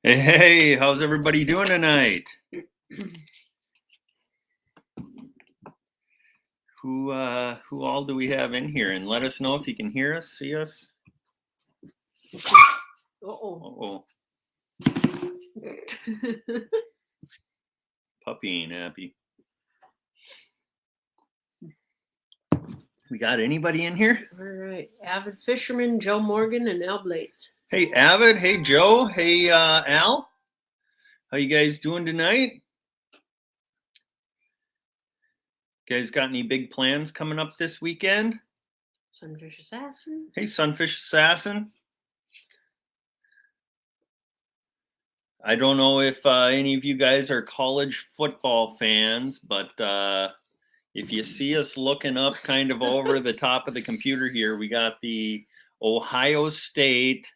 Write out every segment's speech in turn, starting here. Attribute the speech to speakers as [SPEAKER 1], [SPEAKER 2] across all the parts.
[SPEAKER 1] Hey, how's everybody doing tonight? Who all do we have in here? And let us know if you can hear us, see us.
[SPEAKER 2] Uh-oh.
[SPEAKER 1] Puppy ain't happy. We got anybody in here?
[SPEAKER 2] All right. Avid fisherman Joe Morgan and Al Blades.
[SPEAKER 1] Hey, Avid. Hey, Joe. Hey, Al. How you guys doing tonight? You guys got any big plans coming up this weekend?
[SPEAKER 2] Sunfish Assassin.
[SPEAKER 1] Hey, Sunfish Assassin. I don't know if any of you guys are college football fans, but if you see us looking up kind of over the top of the computer here, we got the Ohio State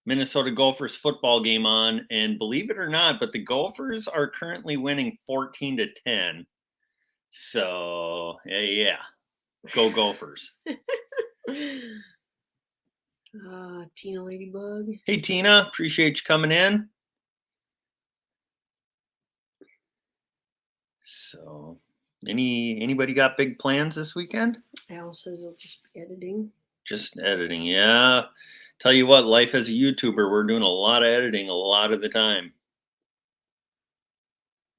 [SPEAKER 1] Minnesota Gophers football game on, and believe it or not, but the Gophers are currently winning 14-10. So yeah, go Gophers.
[SPEAKER 2] Tina Ladybug.
[SPEAKER 1] Hey Tina, appreciate you coming in. So anybody got big plans this weekend?
[SPEAKER 2] Al says he'll just be editing.
[SPEAKER 1] Just editing, yeah. Tell you what, life as a YouTuber, we're doing a lot of editing a lot of the time.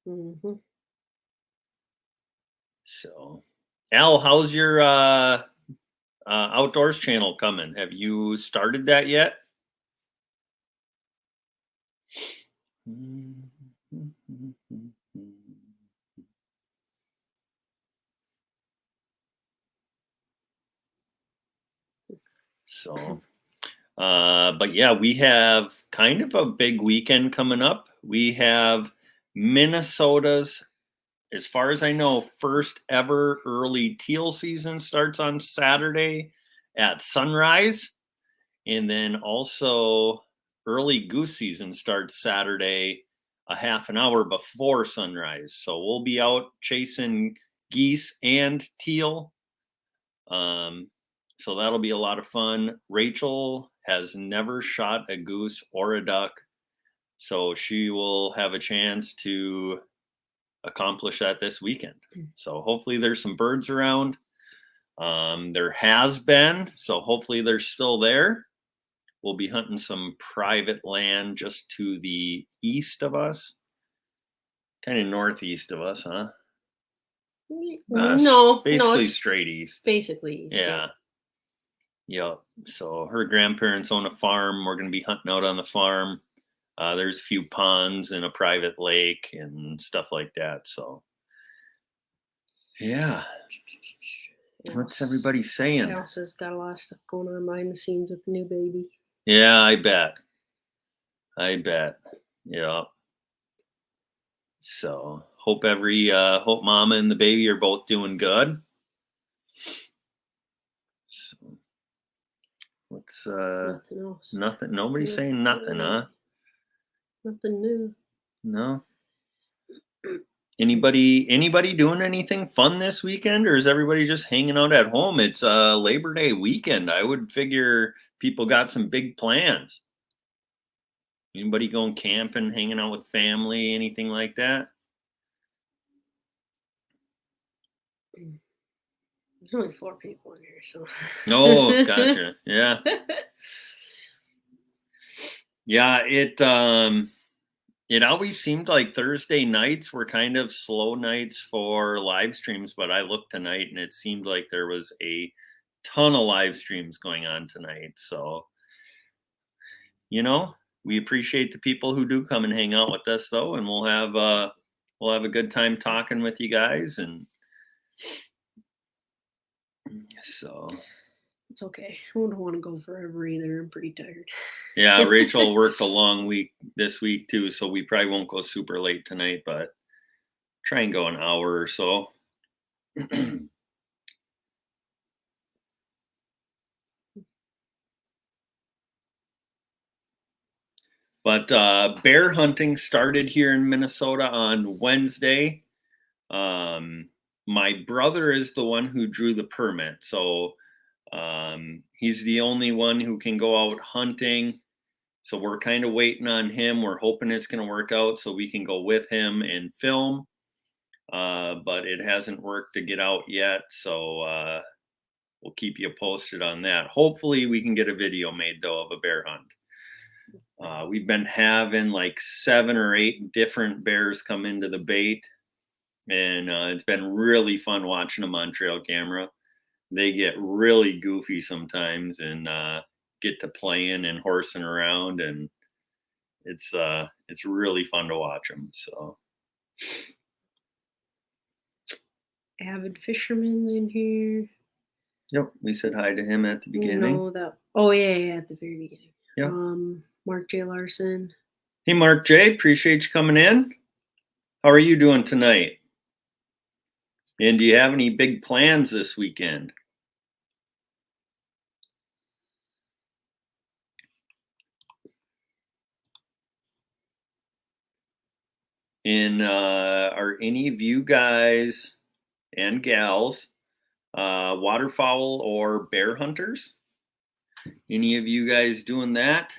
[SPEAKER 2] Mm-hmm.
[SPEAKER 1] So, Al, how's your outdoors channel coming? Have you started that yet? So, but yeah, we have kind of a big weekend coming up. We have Minnesota's, as far as I know, first ever early teal season starts on Saturday at sunrise. And then also early goose season starts Saturday a half an hour before sunrise. So we'll be out chasing geese and teal. So that'll be a lot of fun. Rachel has never shot a goose or a duck, so she will have a chance to accomplish that this weekend. So hopefully there's some birds around. There has been, so hopefully they're still there. We'll be hunting some private land just to the east of us, kind of northeast of us, huh?
[SPEAKER 2] No,
[SPEAKER 1] basically
[SPEAKER 2] it's
[SPEAKER 1] straight east.
[SPEAKER 2] Basically,
[SPEAKER 1] yeah. Yep. So her grandparents own a farm. We're going to be hunting out on the farm. There's a few ponds and a private lake and stuff like that. So, yeah. What's everybody saying?
[SPEAKER 2] Elsa's got a lot of stuff going on behind the scenes with the new baby.
[SPEAKER 1] Yeah, I bet. Yeah. So hope hope mama and the baby are both doing good. So, what's
[SPEAKER 2] nothing else?
[SPEAKER 1] Nothing. Nobody's saying nothing, huh?
[SPEAKER 2] Nothing new.
[SPEAKER 1] No. Anybody doing anything fun this weekend, or is everybody just hanging out at home? It's Labor Day weekend. I would figure people got some big plans. Anybody going camping, hanging out with family, anything like that?
[SPEAKER 2] There's only 4 people in here, so.
[SPEAKER 1] Oh, gotcha. Yeah. Yeah, it always seemed like Thursday nights were kind of slow nights for live streams, but I looked tonight and it seemed like there was a ton of live streams going on tonight. So, we appreciate the people who do come and hang out with us though, and we'll have a good time talking with you guys. And so
[SPEAKER 2] it's okay. I don't want to go forever either. I'm pretty tired.
[SPEAKER 1] Yeah, Rachel worked a long week this week too, so we probably won't go super late tonight, but try and go an hour or so. But bear hunting started here in Minnesota on Wednesday. My brother is the one who drew the permit, so he's the only one who can go out hunting. So we're kind of waiting on him. We're hoping it's going to work out so we can go with him and film. But it hasn't worked to get out yet. So we'll keep you posted on that. Hopefully we can get a video made though of a bear hunt. We've been having like 7 or 8 different bears come into the bait, and it's been really fun watching them on trail camera. They get really goofy sometimes and get to playing and horsing around, and it's really fun to watch them. So
[SPEAKER 2] Avid fisherman's in here.
[SPEAKER 1] yep, we said hi to him at the beginning.
[SPEAKER 2] No, that. Oh yeah, at the very beginning.
[SPEAKER 1] Yep.
[SPEAKER 2] Mark J. Larson.
[SPEAKER 1] Hey, Mark J, appreciate you coming in. How are you doing tonight? And do you have any big plans this weekend? And are any of you guys and gals waterfowl or bear hunters? Any of you guys doing that?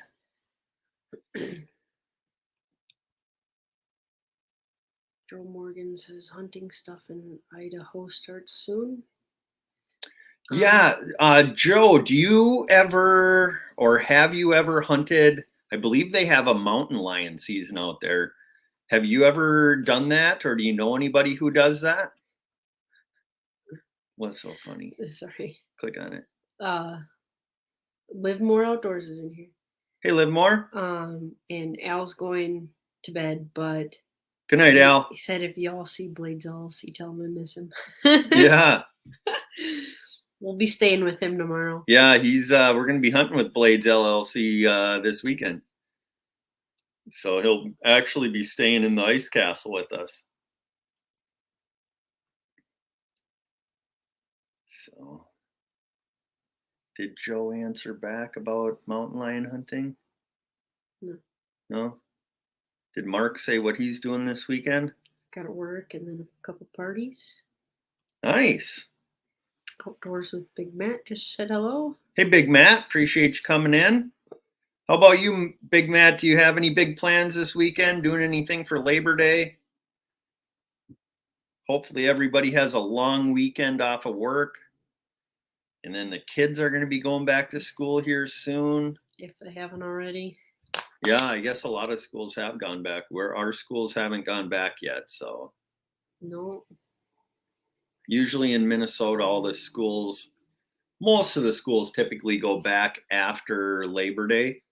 [SPEAKER 2] Joe Morgan says hunting stuff in Idaho starts soon.
[SPEAKER 1] Yeah, Joe, do you ever or have you ever hunted? I believe they have a mountain lion season out there. Have you ever done that, or do you know anybody who does that? What's so funny?
[SPEAKER 2] Sorry.
[SPEAKER 1] Click on it.
[SPEAKER 2] Live More Outdoors is in here.
[SPEAKER 1] Hey, Live More.
[SPEAKER 2] And Al's going to bed, but
[SPEAKER 1] good night, Al.
[SPEAKER 2] He said if y'all see Blades LLC, tell him I miss him.
[SPEAKER 1] Yeah.
[SPEAKER 2] We'll be staying with him tomorrow.
[SPEAKER 1] Yeah, he's we're gonna be hunting with Blades LLC this weekend. So he'll actually be staying in the ice castle with us. So did Joe answer back about mountain lion hunting?
[SPEAKER 2] No.
[SPEAKER 1] No? Did Mark say what he's doing this weekend?
[SPEAKER 2] Got to work and then a couple parties.
[SPEAKER 1] Nice.
[SPEAKER 2] Outdoors with Big Matt just said hello.
[SPEAKER 1] Hey, Big Matt. Appreciate you coming in. How about you, Big Matt? Do you have any big plans this weekend? Doing anything for Labor Day? Hopefully everybody has a long weekend off of work. And then the kids are going to be going back to school here soon.
[SPEAKER 2] If they haven't already.
[SPEAKER 1] Yeah, I guess a lot of schools have gone back. Where our schools haven't gone back yet. So
[SPEAKER 2] no.
[SPEAKER 1] Usually in Minnesota, all the schools, most of the schools typically go back after Labor Day.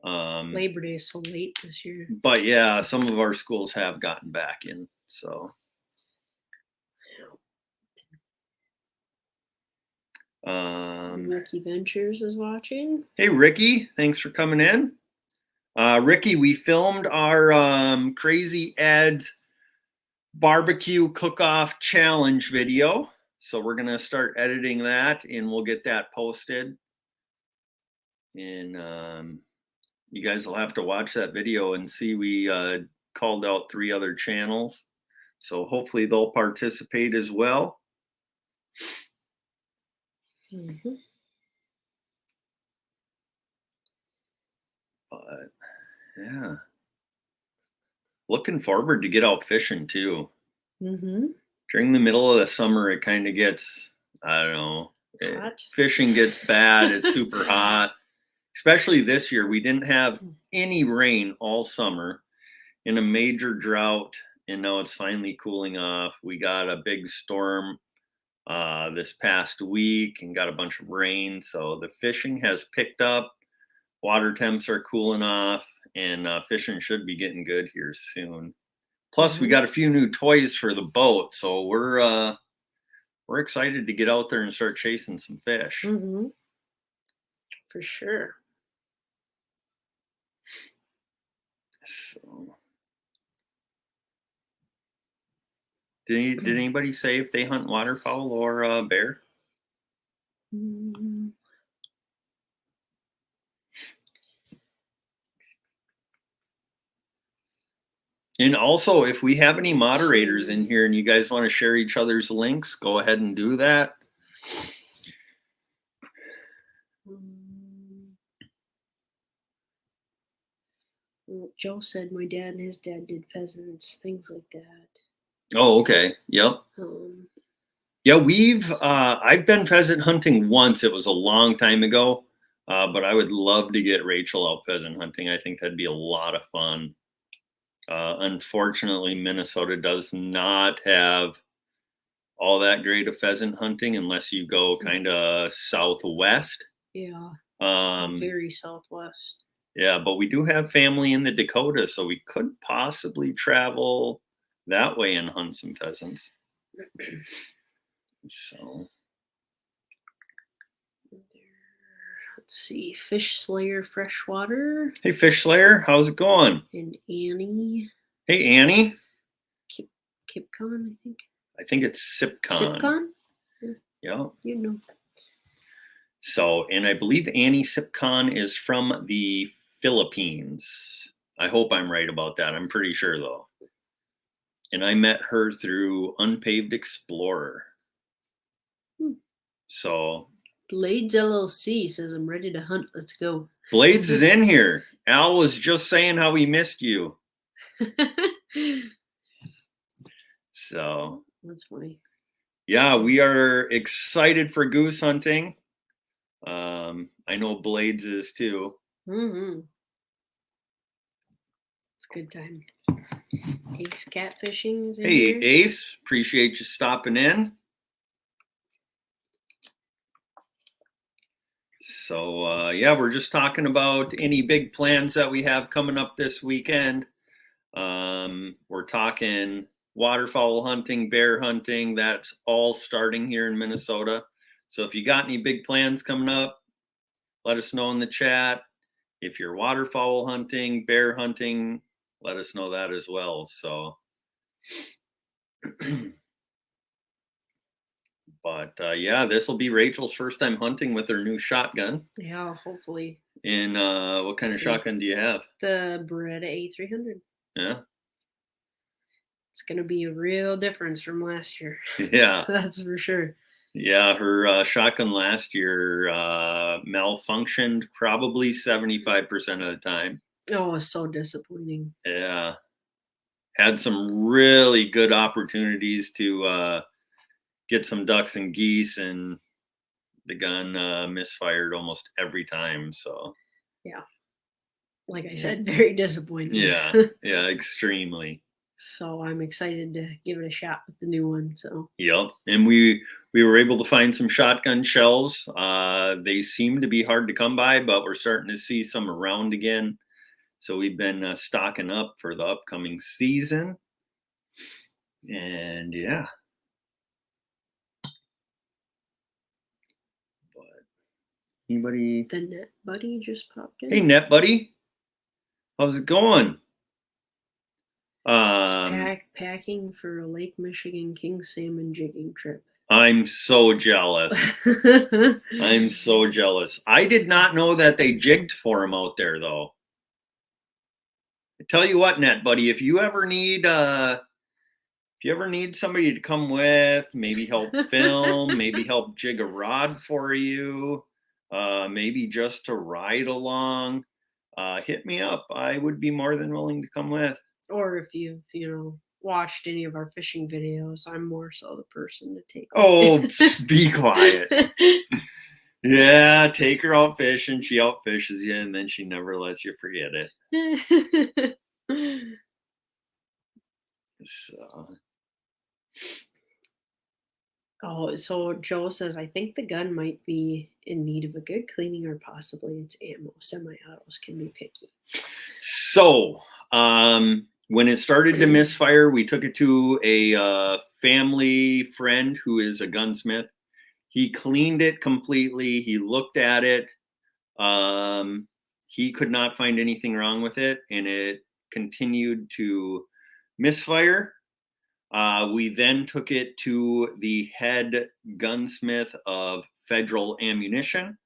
[SPEAKER 2] Labor Day is so late this year.
[SPEAKER 1] But yeah, some of our schools have gotten back in. So
[SPEAKER 2] Ricky Ventures is watching.
[SPEAKER 1] Hey, Ricky, thanks for coming in. Ricky, we filmed our Crazy Ed's barbecue cook-off challenge video. So we're going to start editing that and we'll get that posted. And you guys will have to watch that video and see we called out 3 other channels. So hopefully they'll participate as well.
[SPEAKER 2] Mm-hmm.
[SPEAKER 1] But yeah, looking forward to get out fishing too.
[SPEAKER 2] Mm-hmm.
[SPEAKER 1] During the middle of the summer, it kind of gets, I don't know, fishing gets bad. It's super hot, especially this year. We didn't have any rain all summer, in a major drought, and now it's finally cooling off. We got a big storm this past week and got a bunch of rain, so the fishing has picked up. Water temps are cooling off, and fishing should be getting good here soon. Plus, we got a few new toys for the boat, so we're excited to get out there and start chasing some fish.
[SPEAKER 2] Mm-hmm. For sure.
[SPEAKER 1] So, did anybody say if they hunt waterfowl or bear?
[SPEAKER 2] Mm-hmm.
[SPEAKER 1] And also, if we have any moderators in here and you guys want to share each other's links, go ahead and do that.
[SPEAKER 2] Joe said my dad and his dad did pheasants, things like that.
[SPEAKER 1] Oh, okay. Yep. Yeah, I've been pheasant hunting once. It was a long time ago, but I would love to get Rachel out pheasant hunting. I think that'd be a lot of fun. Unfortunately, Minnesota does not have all that great of pheasant hunting unless you go kind of southwest.
[SPEAKER 2] Yeah,
[SPEAKER 1] Um,
[SPEAKER 2] very southwest.
[SPEAKER 1] yeah, but we do have family in the Dakotas, so we could possibly travel that way and hunt some pheasants. So
[SPEAKER 2] let's see, Fish Slayer Freshwater
[SPEAKER 1] hey, Fish Slayer, how's it going?
[SPEAKER 2] and Annie
[SPEAKER 1] Hey, Annie.
[SPEAKER 2] Kipcon, I think.
[SPEAKER 1] I think it's Sipcon.
[SPEAKER 2] Sipcon?
[SPEAKER 1] Yeah.
[SPEAKER 2] You know.
[SPEAKER 1] So, and I believe Annie Sipcon is from the Philippines. I hope I'm right about that. I'm pretty sure though. And I met her through Unpaved Explorer. So
[SPEAKER 2] Blades LLC says I'm ready to hunt. Let's go.
[SPEAKER 1] Blades is in here. Al was just saying how he missed you. So
[SPEAKER 2] that's funny.
[SPEAKER 1] Yeah, we are excited for goose hunting. I know Blades is too.
[SPEAKER 2] It's a good time. Ace Catfishing is in
[SPEAKER 1] Hey,
[SPEAKER 2] here.
[SPEAKER 1] Ace, appreciate you stopping in. So, yeah, we're just talking about any big plans that we have coming up this weekend. We're talking waterfowl hunting, bear hunting. That's all starting here in Minnesota. So if you got any big plans coming up, let us know in the chat. If you're waterfowl hunting, bear hunting, let us know that as well. So, but yeah, this will be Rachel's first time hunting with her new shotgun.
[SPEAKER 2] Yeah, hopefully.
[SPEAKER 1] And what kind of shotgun do you have?
[SPEAKER 2] The Beretta A300.
[SPEAKER 1] Yeah.
[SPEAKER 2] It's going to be a real difference from last year.
[SPEAKER 1] Yeah.
[SPEAKER 2] That's for sure.
[SPEAKER 1] Yeah, her shotgun last year malfunctioned probably 75% of the time.
[SPEAKER 2] Oh, it's so disappointing.
[SPEAKER 1] Yeah. Had some really good opportunities to get some ducks and geese, and the gun misfired almost every time. So,
[SPEAKER 2] yeah. Like I said, very disappointing.
[SPEAKER 1] Yeah, yeah, extremely.
[SPEAKER 2] So I'm excited to give it a shot with the new one. So
[SPEAKER 1] yep, and we were able to find some shotgun shells. They seem to be hard to come by, but we're starting to see some around again. So we've been stocking up for the upcoming season, and yeah. But anybody?
[SPEAKER 2] The Net Buddy just popped in.
[SPEAKER 1] Hey, Net Buddy, how's it going?
[SPEAKER 2] Packing for a Lake Michigan king salmon jigging trip.
[SPEAKER 1] I'm so jealous. I'm so jealous. I did not know that they jigged for him out there, though. I tell you what, Net Buddy, if you ever need somebody to come with, maybe help film, maybe help jig a rod for you, maybe just to ride along, hit me up. I would be more than willing to come with.
[SPEAKER 2] Or if you've, watched any of our fishing videos, I'm more so the person to take.
[SPEAKER 1] Oh, be quiet. Yeah, take her out fishing. She outfishes you, and then she never lets you forget it. So.
[SPEAKER 2] Oh, so Joe says, I think the gun might be in need of a good cleaning, or possibly its ammo. Semi-autos can be picky.
[SPEAKER 1] So, when it started to misfire, we took it to a family friend who is a gunsmith. He cleaned it completely. He looked at it. He could not find anything wrong with it, and it continued to misfire. We then took it to the head gunsmith of Federal Ammunition.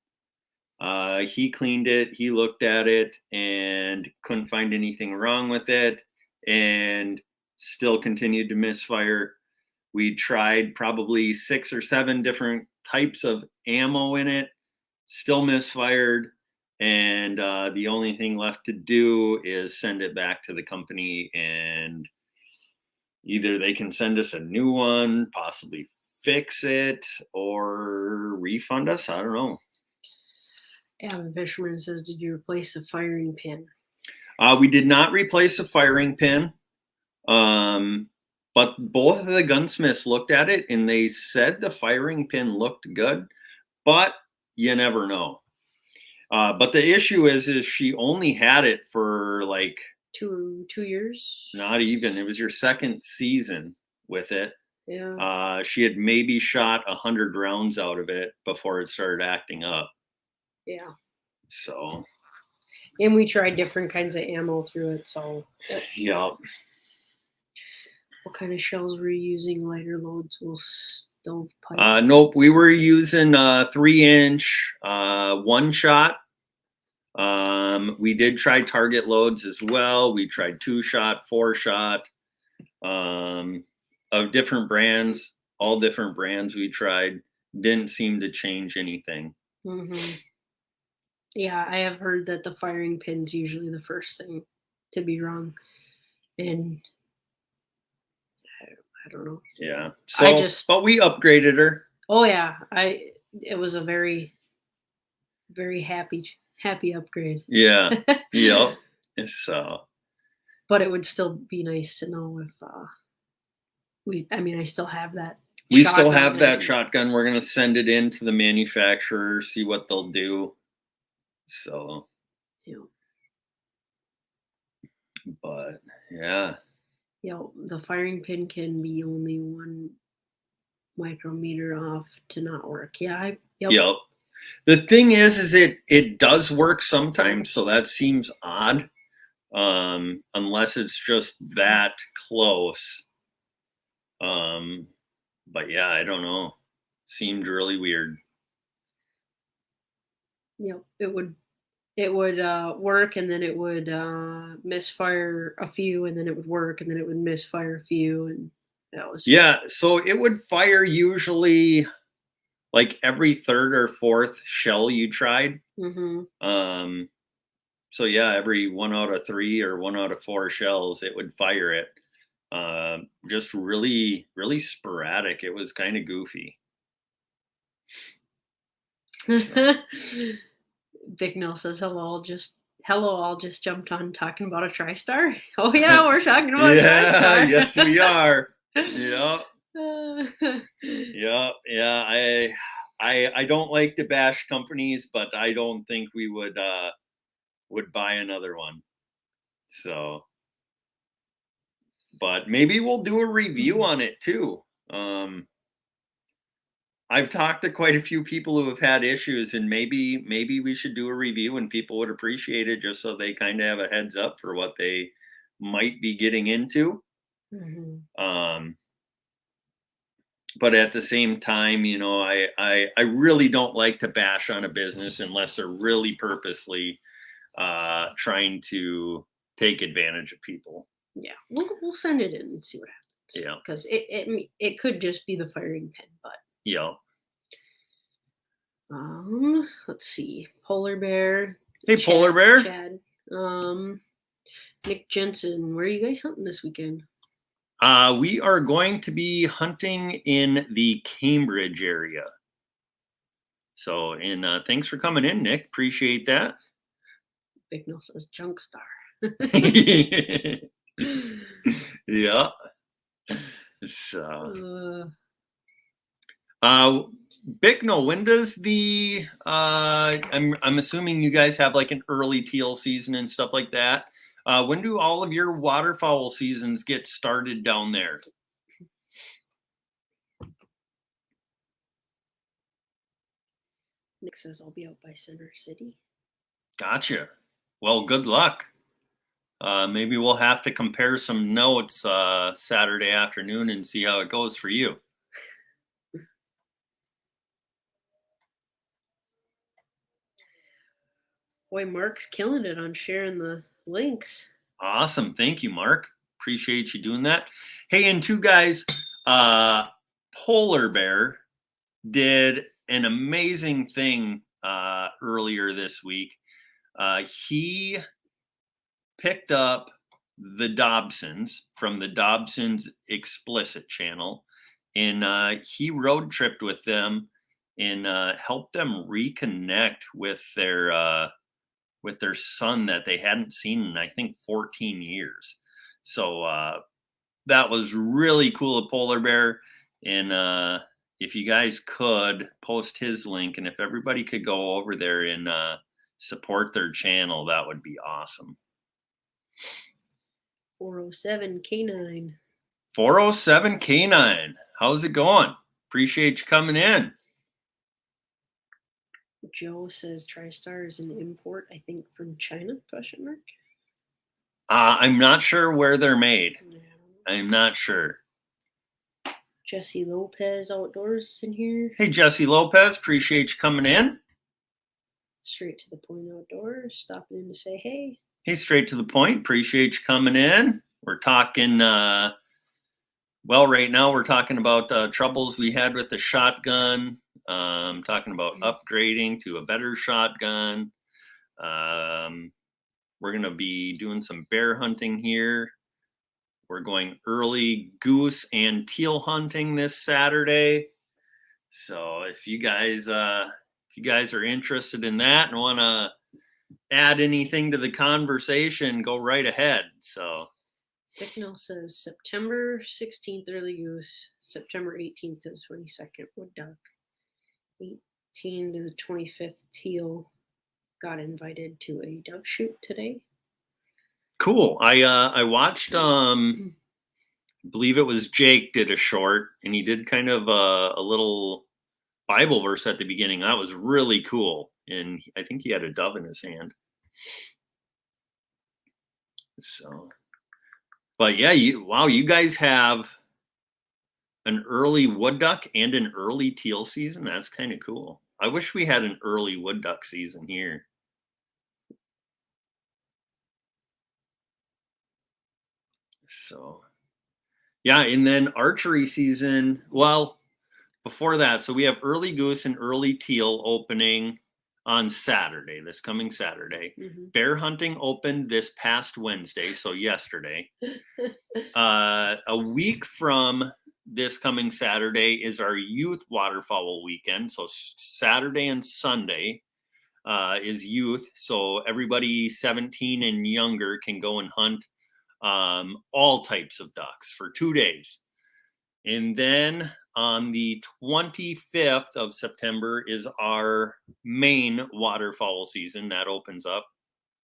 [SPEAKER 1] He cleaned it, he looked at it, and couldn't find anything wrong with it, and still continued to misfire. We tried probably 6 or 7 different types of ammo in it, still misfired. and the only thing left to do is send it back to the company, and either they can send us a new one, possibly fix it, or refund us. I don't know.
[SPEAKER 2] Avid Fisherman says, "Did you replace the firing pin?"
[SPEAKER 1] We did not replace the firing pin, um, but both of the gunsmiths looked at it and they said the firing pin looked good, but you never know. But the issue is she only had it for like
[SPEAKER 2] 2 years.
[SPEAKER 1] not even. It was your second season with it.
[SPEAKER 2] Yeah.
[SPEAKER 1] She had maybe shot 100 rounds out of it before it started acting up.
[SPEAKER 2] Yeah.
[SPEAKER 1] So
[SPEAKER 2] And we tried different kinds of ammo through it. So,
[SPEAKER 1] yeah.
[SPEAKER 2] what kind of shells were you using? Lighter loads, will stovepipe?
[SPEAKER 1] Nope, we were using 3-inch one shot. We did try target loads as well. We tried 2-shot, 4-shot, of different brands, all different brands we tried. Didn't seem to change anything.
[SPEAKER 2] Mm-hmm. Yeah, I have heard that the firing pin's usually the first thing to be wrong, and I don't know.
[SPEAKER 1] Yeah.
[SPEAKER 2] I
[SPEAKER 1] So,
[SPEAKER 2] just,
[SPEAKER 1] but we upgraded her.
[SPEAKER 2] oh yeah, it was a very, very happy upgrade.
[SPEAKER 1] Yeah. Yep. So
[SPEAKER 2] But it would still be nice to know if I mean, I still have that
[SPEAKER 1] we still
[SPEAKER 2] shotgun,
[SPEAKER 1] have that
[SPEAKER 2] and
[SPEAKER 1] shotgun. We're gonna send it in to the manufacturer, see what they'll do. So,
[SPEAKER 2] you know,
[SPEAKER 1] but yeah.
[SPEAKER 2] the firing pin can be only 1 micrometer off to not work. Yeah, yep.
[SPEAKER 1] Yep. The thing is it does work sometimes, so that seems odd. Unless it's just that close. But yeah, I don't know. Seemed really weird.
[SPEAKER 2] It would work, and then it would misfire a few, and then it would work, and then it would misfire a few, and that was
[SPEAKER 1] Yeah, so it would fire usually like every third or fourth shell you tried.
[SPEAKER 2] Mm-hmm.
[SPEAKER 1] So yeah, every 1 out of 3 or 1 out of 4 shells, it would fire it. Just really, really sporadic. It was kind of goofy. So,
[SPEAKER 2] Bignell says, hello, all just jumped on talking about a TriStar. Oh yeah, we're talking about
[SPEAKER 1] yeah,
[SPEAKER 2] TriStar.
[SPEAKER 1] yes, we are. Yep.
[SPEAKER 2] Uh,
[SPEAKER 1] Yeah, yeah. I don't like to bash companies, but I don't think we would buy another one. So, but maybe we'll do a review on it too. I've talked to quite a few people who have had issues, and maybe we should do a review, and people would appreciate it just so they kind of have a heads up for what they might be getting into.
[SPEAKER 2] mhm.
[SPEAKER 1] Um, but at the same time, I really don't like to bash on a business unless they're really purposely trying to take advantage of people.
[SPEAKER 2] Yeah, we'll send it in and see what happens.
[SPEAKER 1] Yeah.
[SPEAKER 2] Because it could just be the firing pin, but
[SPEAKER 1] Yeah.
[SPEAKER 2] let's see. Polar Bear.
[SPEAKER 1] Hey, Polar Bear.
[SPEAKER 2] Chad. Nick Jensen, where are you guys hunting this weekend?
[SPEAKER 1] We are going to be hunting in the Cambridge area. So, and thanks for coming in, Nick. Appreciate that.
[SPEAKER 2] Bignell says Junk Star.
[SPEAKER 1] Yeah. So, Bicknell, when does the I'm assuming you guys have like an early teal season and stuff like that. When do all of your waterfowl seasons get started down there?
[SPEAKER 2] Nick says I'll be out by Center City.
[SPEAKER 1] Gotcha. Well, good luck. Maybe we'll have to compare some notes Saturday afternoon and see how it goes for you.
[SPEAKER 2] Boy, Mark's killing it on sharing the links.
[SPEAKER 1] Awesome. Thank you, Mark. Appreciate you doing that. Hey, and two guys, Polar Bear did an amazing thing earlier this week. He picked up the Dobsons from the Dobsons Explicit channel, and he road tripped with them and helped them reconnect with their son that they hadn't seen in, I think, 14 years. So that was really cool of Polar Bear. And if you guys could post his link, and if everybody could go over there and support their channel, that would be awesome.
[SPEAKER 2] 407 K9.
[SPEAKER 1] 407 K9. How's it going? Appreciate you coming in.
[SPEAKER 2] Joe says TriStar is an import, I think, from China, question mark.
[SPEAKER 1] I'm not sure where they're made.
[SPEAKER 2] Yeah.
[SPEAKER 1] I'm not sure.
[SPEAKER 2] Jesse Lopez Outdoors in here.
[SPEAKER 1] Hey, Jesse Lopez, appreciate you coming in.
[SPEAKER 2] Straight to the point outdoors, stopping in to say hey.
[SPEAKER 1] Hey, straight to the point. Appreciate you coming in. We're talking, well, right now we're talking about troubles we had with the shotgun. Talking about upgrading to a better shotgun. We're going to be doing some bear hunting here. We're going early goose and teal hunting this Saturday. So if you guys are interested in that and want to add anything to the conversation, go right ahead. So
[SPEAKER 2] Bicknell says September 16th early goose, September 18th to the 22nd wood duck, 18 to the 25th teal. Got invited to a dove shoot today.
[SPEAKER 1] Cool. I watched I believe it was Jake did a short, and he did kind of a little Bible verse at the beginning. That was really cool, and I think he had a dove in his hand. So, but yeah, you guys have an early wood duck and an early teal season. That's kind of cool. I wish we had an early wood duck season here. So, yeah, and then archery season, well, before that, so we have early goose and early teal opening on Saturday, this coming Saturday.
[SPEAKER 2] Mm-hmm.
[SPEAKER 1] Bear hunting opened this past Wednesday, so yesterday. A week from this coming Saturday is our youth waterfowl weekend. So Saturday and Sunday is youth. So everybody 17 and younger can go and hunt all types of ducks for 2 days. And then on the 25th of September is our main waterfowl season that opens up.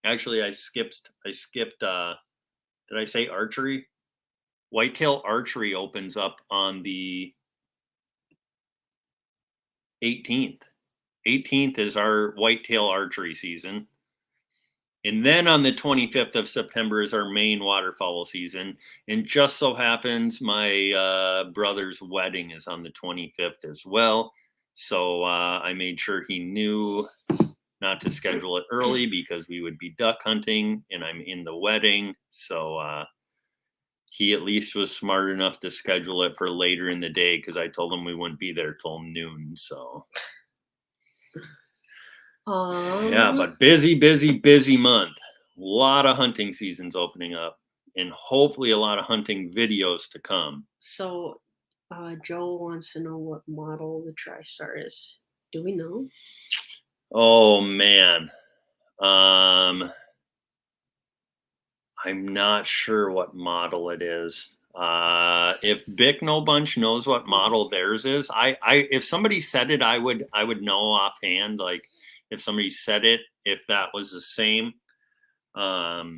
[SPEAKER 1] Actually, I skipped, did I say archery? Whitetail archery opens up on the 18th. 18th is our whitetail archery season. And then on the 25th of September is our main waterfowl season. And just so happens my brother's wedding is on the 25th as well. So I made sure he knew not to schedule it early because we would be duck hunting and I'm in the wedding. So he at least was smart enough to schedule it for later in the day because I told him we wouldn't be there till noon. So yeah, but busy month. A lot of hunting seasons opening up and hopefully a lot of hunting videos to come.
[SPEAKER 2] So Joe wants to know what model the TriStar is. Do we know?
[SPEAKER 1] Oh man. I'm not sure what model it is. If Bicknell Bunch knows what model theirs is, I if somebody said it, I would know offhand. Like if somebody said it, if that was the same. But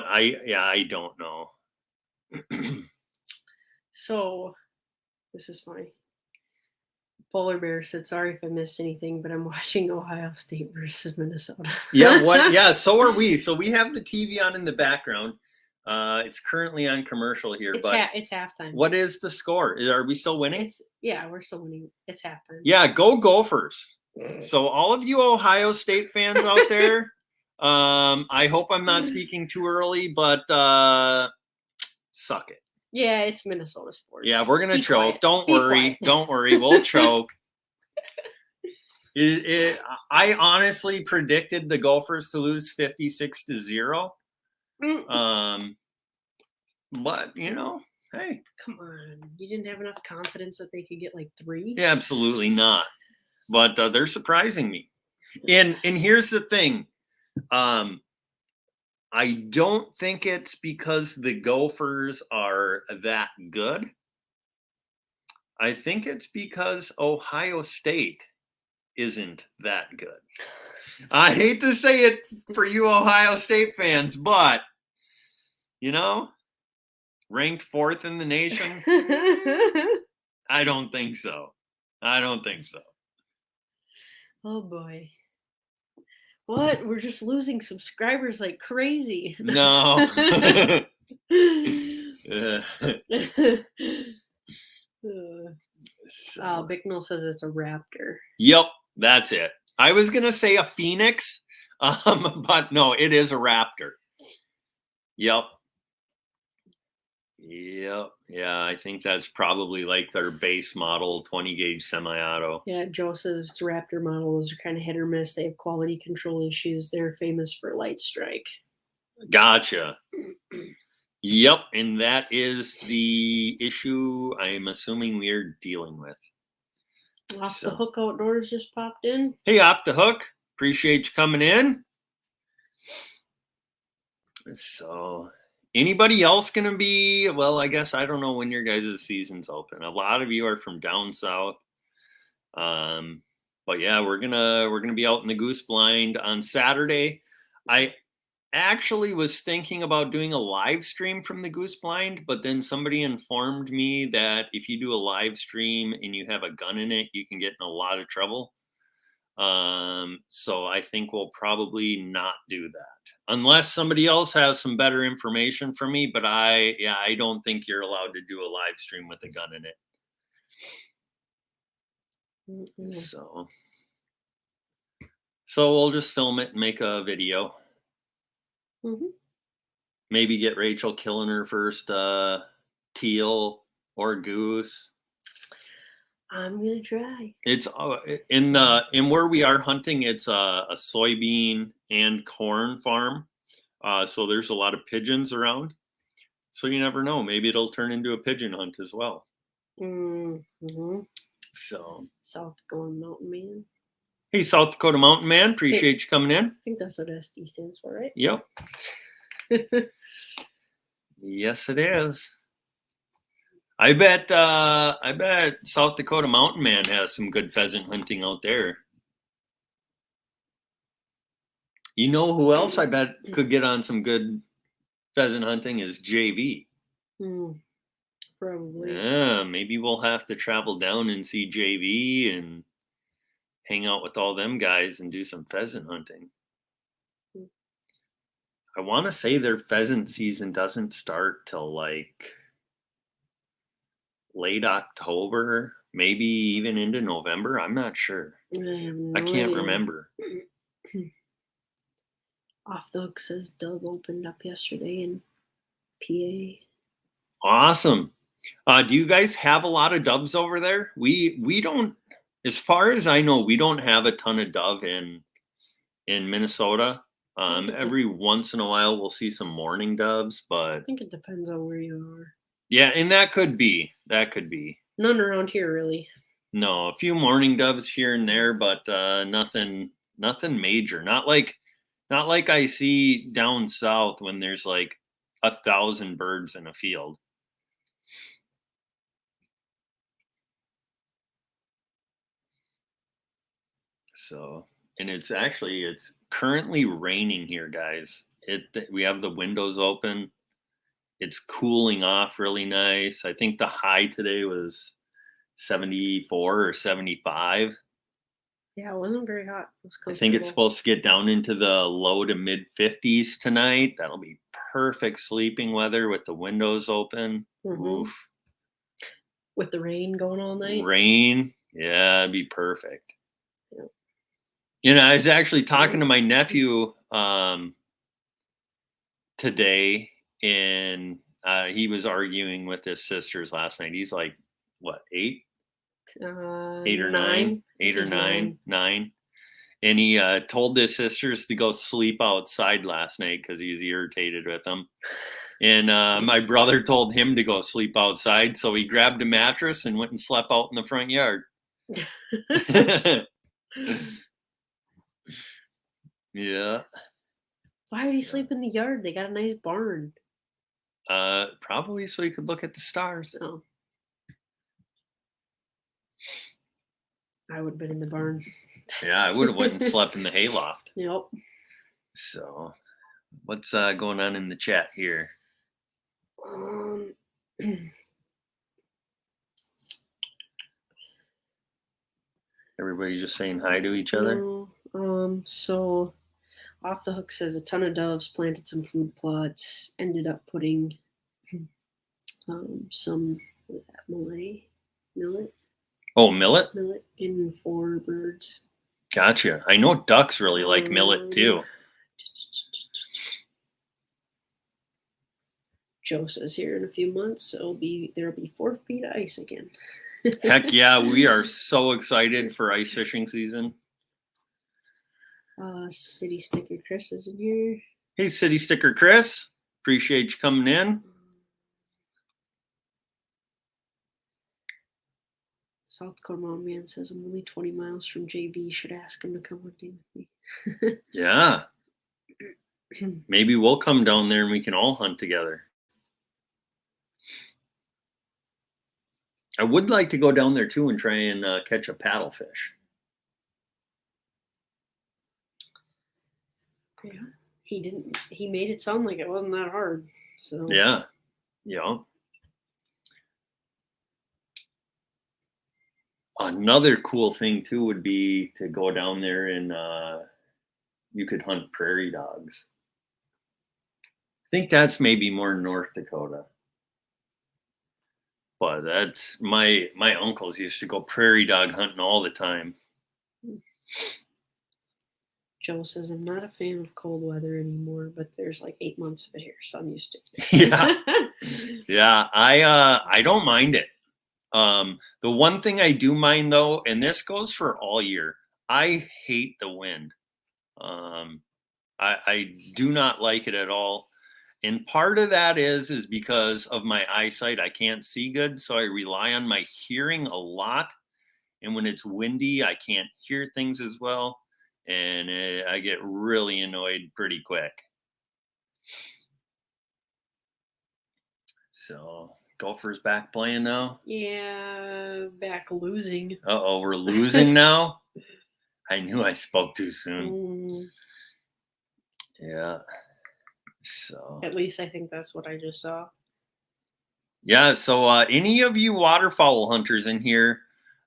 [SPEAKER 1] I don't know.
[SPEAKER 2] So this is funny. Polar Bear said, sorry if I missed anything, but I'm watching Ohio State versus Minnesota.
[SPEAKER 1] Yeah, so are we. So we have the TV on in the background. It's currently on commercial here,
[SPEAKER 2] it's halftime.
[SPEAKER 1] What is the score? Are we still winning?
[SPEAKER 2] We're still winning. It's halftime.
[SPEAKER 1] Yeah, go Gophers. So all of you Ohio State fans out there, I hope I'm not speaking too early, but suck it.
[SPEAKER 2] Yeah, it's Minnesota sports.
[SPEAKER 1] Yeah, we're going to choke.
[SPEAKER 2] Quiet.
[SPEAKER 1] Don't worry. Don't worry. We'll choke. I honestly predicted the Gophers to lose 56-0. But hey,
[SPEAKER 2] Come on, you didn't have enough confidence that they could get like 3?
[SPEAKER 1] absolutely not. But they're surprising me. And here's the thing. I don't think it's because the Gophers are that good. I think it's because Ohio State isn't that good. I hate to say it for you Ohio State fans, but ranked 4th in the nation. I don't think so.
[SPEAKER 2] Oh boy. What? We're just losing subscribers like crazy.
[SPEAKER 1] No.
[SPEAKER 2] Bicknell says it's a raptor.
[SPEAKER 1] Yep, that's it. I was gonna say a phoenix, but no, it is a raptor. Yep. Yeah, I think that's probably like their base model 20 gauge semi-auto.
[SPEAKER 2] Yeah, Joe says Raptor models are kind of hit or miss. They have quality control issues. They're famous for light strike.
[SPEAKER 1] Gotcha. Yep, and that is the issue I'm assuming we're dealing with.
[SPEAKER 2] Off the Hook Outdoors just popped in.
[SPEAKER 1] Hey, Off the Hook. Appreciate you coming in. So, anybody else going to be? Well, I guess I don't know when your guys' season's open. A lot of you are from down south. But yeah, we're gonna be out in the Goose Blind on Saturday. I actually was thinking about doing a live stream from the Goose Blind, but then somebody informed me that if you do a live stream and you have a gun in it, you can get in a lot of trouble. So I think we'll probably not do that unless somebody else has some better information for me. But I don't think you're allowed to do a live stream with a gun in it. Mm-hmm. So we'll just film it and make a video. Mm-hmm. Maybe get Rachel killing her first teal or goose.
[SPEAKER 2] I'm gonna try.
[SPEAKER 1] It's in where we are hunting. It's a soybean and corn farm, so there's a lot of pigeons around. So you never know. Maybe it'll turn into a pigeon hunt as well. Mm-hmm. So
[SPEAKER 2] South Dakota Mountain Man.
[SPEAKER 1] Hey, South Dakota Mountain Man, appreciate you coming in.
[SPEAKER 2] I think that's what SD stands for, right?
[SPEAKER 1] Yep. Yes, it is. I bet South Dakota Mountain Man has some good pheasant hunting out there. You know who else I bet could get on some good pheasant hunting is JV.
[SPEAKER 2] Probably.
[SPEAKER 1] Yeah, maybe we'll have to travel down and see JV and hang out with all them guys and do some pheasant hunting. I want to say their pheasant season doesn't start till like late October, maybe even into November. I'm not sure. I can't remember.
[SPEAKER 2] Off the Hook says Doug opened up yesterday in PA.
[SPEAKER 1] Awesome. Do you guys have a lot of doves over there? We don't, as far as I know, we don't have a ton of dove in Minnesota. Every once in a while we'll see some mourning doves, but
[SPEAKER 2] I think it depends on where you are.
[SPEAKER 1] Yeah, and that could be.
[SPEAKER 2] None around here really.
[SPEAKER 1] No, a few mourning doves here and there, but nothing major. Not like I see down south when there's like 1,000 birds in a field. So, and it's currently raining here, guys. We have the windows open. It's cooling off really nice. I think the high today was 74 or 75.
[SPEAKER 2] Yeah, it wasn't very hot.
[SPEAKER 1] I think it's supposed to get down into the low to mid 50s tonight. That'll be perfect sleeping weather with the windows open. Mm-hmm. Oof.
[SPEAKER 2] With the rain going all night?
[SPEAKER 1] Rain. Yeah, it'd be perfect. Yeah. I was actually talking to my nephew today, and he was arguing with his sisters last night. He's like, what, 8? 8 or 9. 8 or 9. And he told his sisters to go sleep outside last night because he was irritated with them. And my brother told him to go sleep outside, so he grabbed a mattress and went and slept out in the front yard. Yeah.
[SPEAKER 2] Why would he sleep in the yard? They got a nice barn.
[SPEAKER 1] Probably so he could look at the stars.
[SPEAKER 2] Oh. I would have been in the barn.
[SPEAKER 1] Yeah, I would have went and slept in the hayloft.
[SPEAKER 2] Yep.
[SPEAKER 1] So, what's going on in the chat here? Everybody just saying hi to each other?
[SPEAKER 2] No. So Off the Hook says a ton of doves planted some food plots, ended up putting some, what was that, millet?
[SPEAKER 1] Oh, millet?
[SPEAKER 2] Millet in for birds.
[SPEAKER 1] Gotcha. I know ducks really like millet too.
[SPEAKER 2] Joe says here in a few months there'll be 4 feet of ice again.
[SPEAKER 1] Heck yeah, we are so excited for ice fishing season.
[SPEAKER 2] City Sticker Chris is in here.
[SPEAKER 1] Hey, City Sticker Chris. Appreciate you coming in.
[SPEAKER 2] South Dakota Mom Man says I'm only 20 miles from JB. Should ask him to come hunting with me.
[SPEAKER 1] Yeah. Maybe we'll come down there and we can all hunt together. I would like to go down there too and try and catch a paddlefish.
[SPEAKER 2] Yeah, he made it sound like it wasn't that hard. So
[SPEAKER 1] yeah. Another cool thing too would be to go down there and you could hunt prairie dogs. I think that's maybe more North Dakota. But that's my uncles used to go prairie dog hunting all the time.
[SPEAKER 2] Joe says I'm not a fan of cold weather anymore, but there's like 8 months of it here, so I'm used to
[SPEAKER 1] it. Yeah, I don't mind it. The one thing I do mind though, and this goes for all year, I hate the wind. I do not like it at all. And part of that is because of my eyesight. I can't see good, so I rely on my hearing a lot. And when it's windy, I can't hear things as well. And I get really annoyed pretty quick. So, Gopher's back playing now?
[SPEAKER 2] Yeah, back losing.
[SPEAKER 1] Uh-oh, we're losing now? I knew I spoke too soon. Yeah. So
[SPEAKER 2] at least I think that's what I just saw.
[SPEAKER 1] Yeah, so any of you waterfowl hunters in here,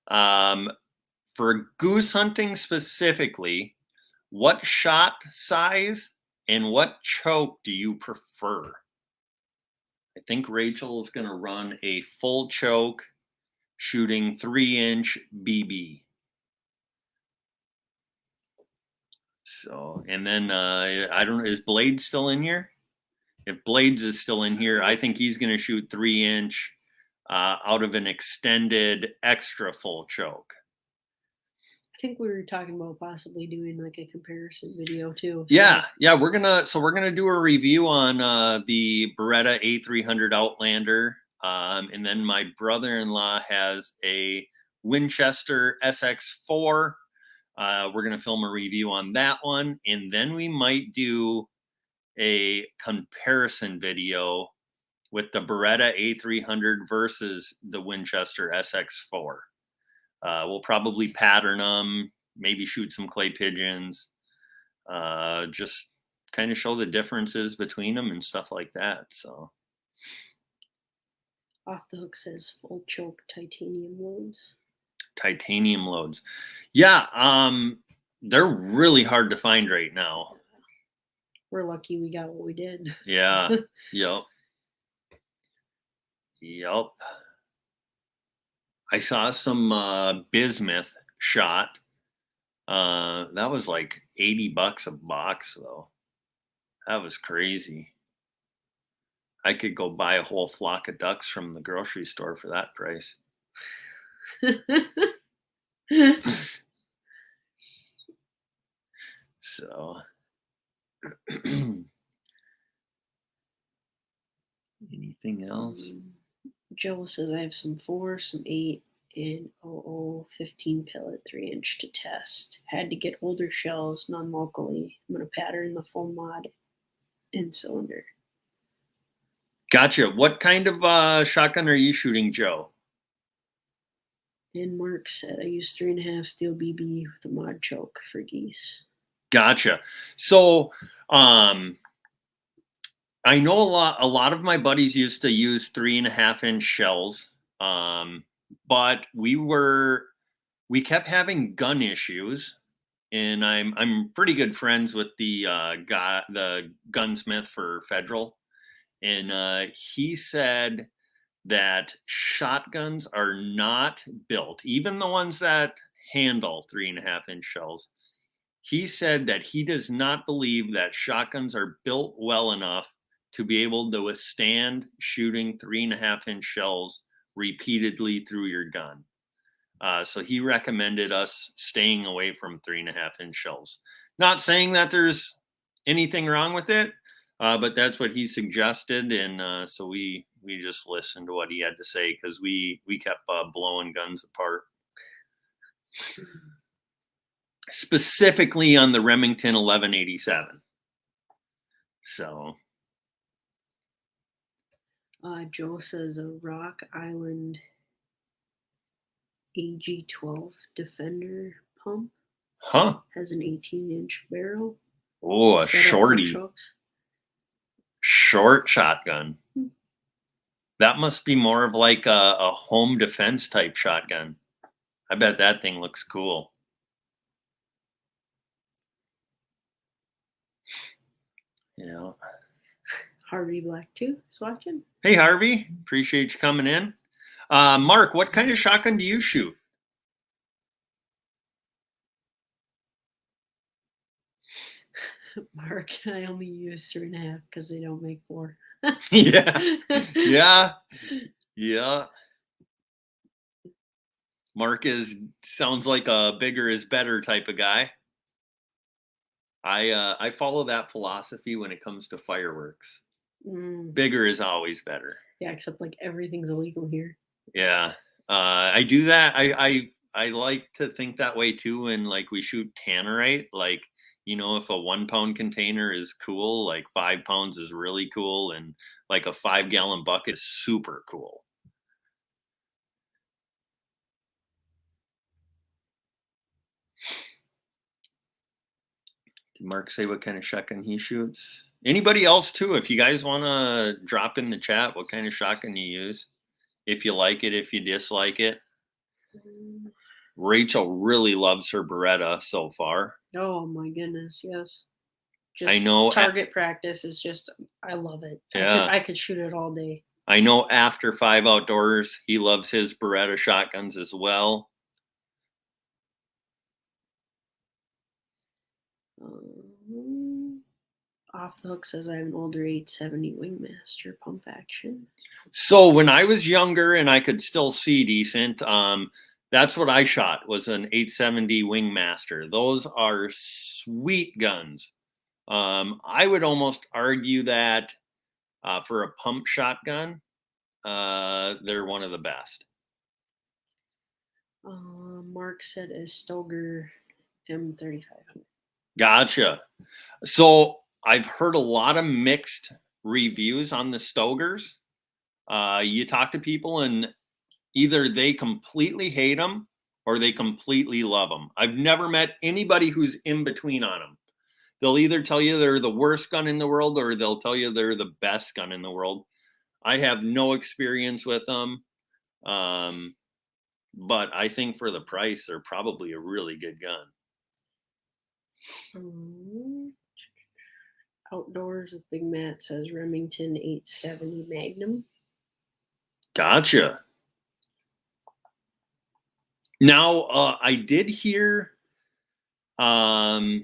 [SPEAKER 1] for goose hunting specifically, what shot size and what choke do you prefer? I think Rachel is going to run a full choke shooting 3-inch BB. So, and then I don't know, is Blades still in here? If Blades is still in here, I think he's going to shoot 3-inch out of an extended extra full choke.
[SPEAKER 2] I think we were talking about possibly doing like a comparison video too.
[SPEAKER 1] So. Yeah, we're gonna do a review on the Beretta A300 Outlander, and then my brother-in-law has a Winchester SX4. We're gonna film a review on that one, and then we might do a comparison video with the Beretta A300 versus the Winchester SX4. We'll probably pattern them, maybe shoot some clay pigeons, just kind of show the differences between them and stuff like that. So,
[SPEAKER 2] Off the Hook says full choke titanium loads.
[SPEAKER 1] Titanium loads, yeah. They're really hard to find right now.
[SPEAKER 2] We're lucky we got what we did.
[SPEAKER 1] Yeah. Yep. I saw some bismuth shot. That was like $80 a box though. That was crazy. I could go buy a whole flock of ducks from the grocery store for that price. So, anything else?
[SPEAKER 2] Joe says I have some 4, some 8, and 15 pellet 3-inch to test. Had to get older shells, none locally. I'm gonna pattern the full mod and cylinder.
[SPEAKER 1] Gotcha. What kind of shotgun are you shooting, Joe?
[SPEAKER 2] And Mark said I use 3.5 steel BB with a mod choke for geese.
[SPEAKER 1] Gotcha. So, I know a lot of my buddies used to use 3.5-inch shells, but we kept having gun issues, and I'm pretty good friends with the gunsmith for Federal, and he said that shotguns are not built, even the ones that handle 3.5-inch shells. He said that he does not believe that shotguns are built well enough to be able to withstand shooting 3.5-inch shells repeatedly through your gun. So he recommended us staying away from 3.5-inch shells. Not saying that there's anything wrong with it, but that's what he suggested, and so we just listened to what he had to say because we kept blowing guns apart. Specifically on the Remington 1187. So,
[SPEAKER 2] Joe says a Rock Island AG12 Defender pump has an 18-inch barrel.
[SPEAKER 1] Oh, a shorty. Short shotgun. That must be more of like a home defense type shotgun. I bet that thing looks cool. Yeah.
[SPEAKER 2] Harvey Black 2 is watching.
[SPEAKER 1] Hey, Harvey. Appreciate you coming in. Mark, what kind of shotgun do you shoot?
[SPEAKER 2] Mark, I only use 3.5 because they don't make 4.
[SPEAKER 1] Yeah. Mark sounds like a bigger is better type of guy. I follow that philosophy when it comes to fireworks. Bigger is always better.
[SPEAKER 2] Yeah, except like everything's illegal here.
[SPEAKER 1] Yeah, I do that. I like to think that way too. And like we shoot tannerite, like if a 1 pound container is cool, like 5 pounds is really cool, and like a 5-gallon bucket is super cool. Did Mark say what kind of shotgun he shoots? Anybody else too? If you guys want to drop in the chat what kind of shotgun you use, if you like it, if you dislike it. Rachel really loves her Beretta so far.
[SPEAKER 2] Oh my goodness, yes. Just
[SPEAKER 1] I know
[SPEAKER 2] target practice is just, I love it.
[SPEAKER 1] Yeah.
[SPEAKER 2] I could shoot it all day.
[SPEAKER 1] I know After 5 Outdoors, he loves his Beretta shotguns as well.
[SPEAKER 2] Off the Hook says I have an older 870 Wingmaster pump action.
[SPEAKER 1] So when I was younger and I could still see decent, that's what I shot, was an 870 Wingmaster. Those are sweet guns. I would almost argue that for a pump shotgun, they're one of the best.
[SPEAKER 2] Mark said a Stoeger M3500.
[SPEAKER 1] Gotcha. So I've heard a lot of mixed reviews on the Stoegers. You talk to people and either they completely hate them or they completely love them. I've never met anybody who's in between on them. They'll either tell you they're the worst gun in the world or they'll tell you they're the best gun in the world. I have no experience with them. But I think for the price, they're probably a really good gun.
[SPEAKER 2] Outdoors with Big Matt says Remington 870 Magnum.
[SPEAKER 1] Gotcha. Now, I did hear the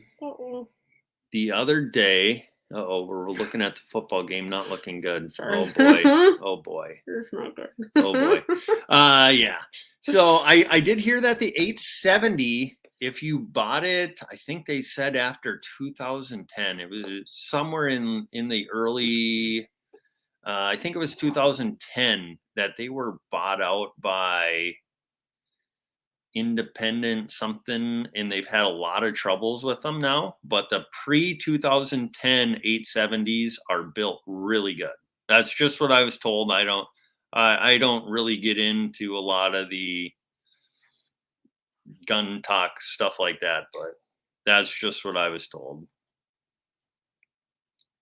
[SPEAKER 1] other day, Uh-oh, we're looking at the football game, not looking good.
[SPEAKER 2] Sorry.
[SPEAKER 1] Oh boy. Oh boy.
[SPEAKER 2] That's not good.
[SPEAKER 1] Oh boy. Yeah. So I did hear that the 870, if you bought it, I think they said after 2010, it was somewhere in the early, I think it was 2010 that they were bought out by independent something, and they've had a lot of troubles with them now, but the pre 2010 870s are built really good. That's just what I was told. I don't really get into a lot of the gun talk stuff like that, but that's just what I was told.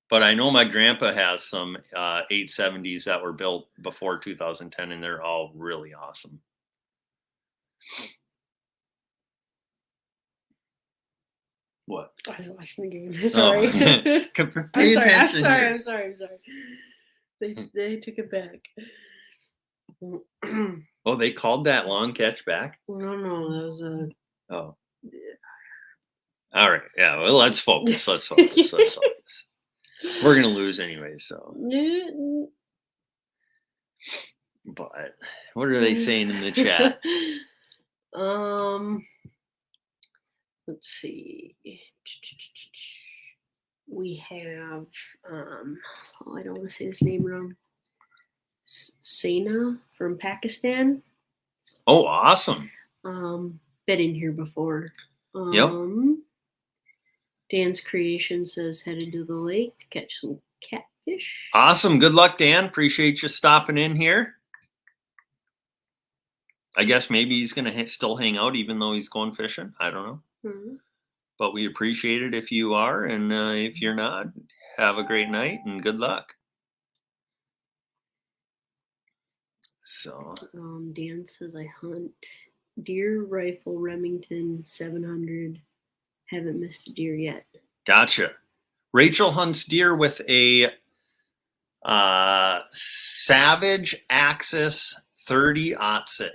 [SPEAKER 1] But I know my grandpa has some 870s that were built before 2010, and they're all really awesome. What?
[SPEAKER 2] I was watching the game. Sorry.
[SPEAKER 1] Pay attention.
[SPEAKER 2] I'm sorry. They took it back.
[SPEAKER 1] Oh, they called that long catch back?
[SPEAKER 2] No, that was a.
[SPEAKER 1] Oh. All right. Yeah. Well, let's focus. Let's focus. We're gonna lose anyway. So. But what are they saying in the chat?
[SPEAKER 2] Let's see. We have I don't want to say his name wrong. Sana from Pakistan.
[SPEAKER 1] Oh, awesome.
[SPEAKER 2] Been in here before.
[SPEAKER 1] Yep.
[SPEAKER 2] Dan's Creation says headed to the lake to catch some catfish.
[SPEAKER 1] Awesome. Good luck, Dan. Appreciate you stopping in here. I guess maybe he's going to still hang out even though he's going fishing. I don't know.
[SPEAKER 2] Mm-hmm.
[SPEAKER 1] But we appreciate it if you are. And if you're not, have a great night and good luck. So.
[SPEAKER 2] Dan says I hunt deer, rifle, Remington, 700. Haven't missed a deer yet.
[SPEAKER 1] Gotcha. Rachel hunts deer with a Savage Axis 30-06.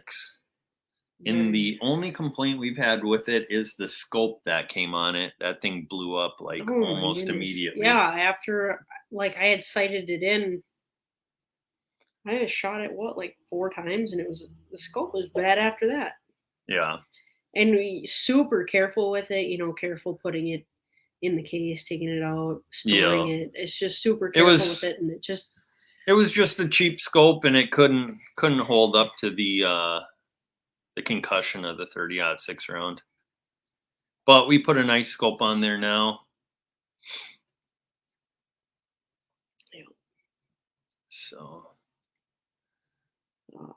[SPEAKER 1] And the only complaint we've had with it is the scope that came on it. That thing blew up like almost immediately.
[SPEAKER 2] Yeah, after I had sighted it in. I had shot it like 4 times, and the scope was bad after that.
[SPEAKER 1] Yeah.
[SPEAKER 2] And we super careful with it, careful putting it in the case, taking it out, storing it. It's just super careful with it, and it
[SPEAKER 1] was just a cheap scope, and it couldn't hold up to the concussion of the 30-06 round. But we put a nice scope on there now.
[SPEAKER 2] Yeah.
[SPEAKER 1] So.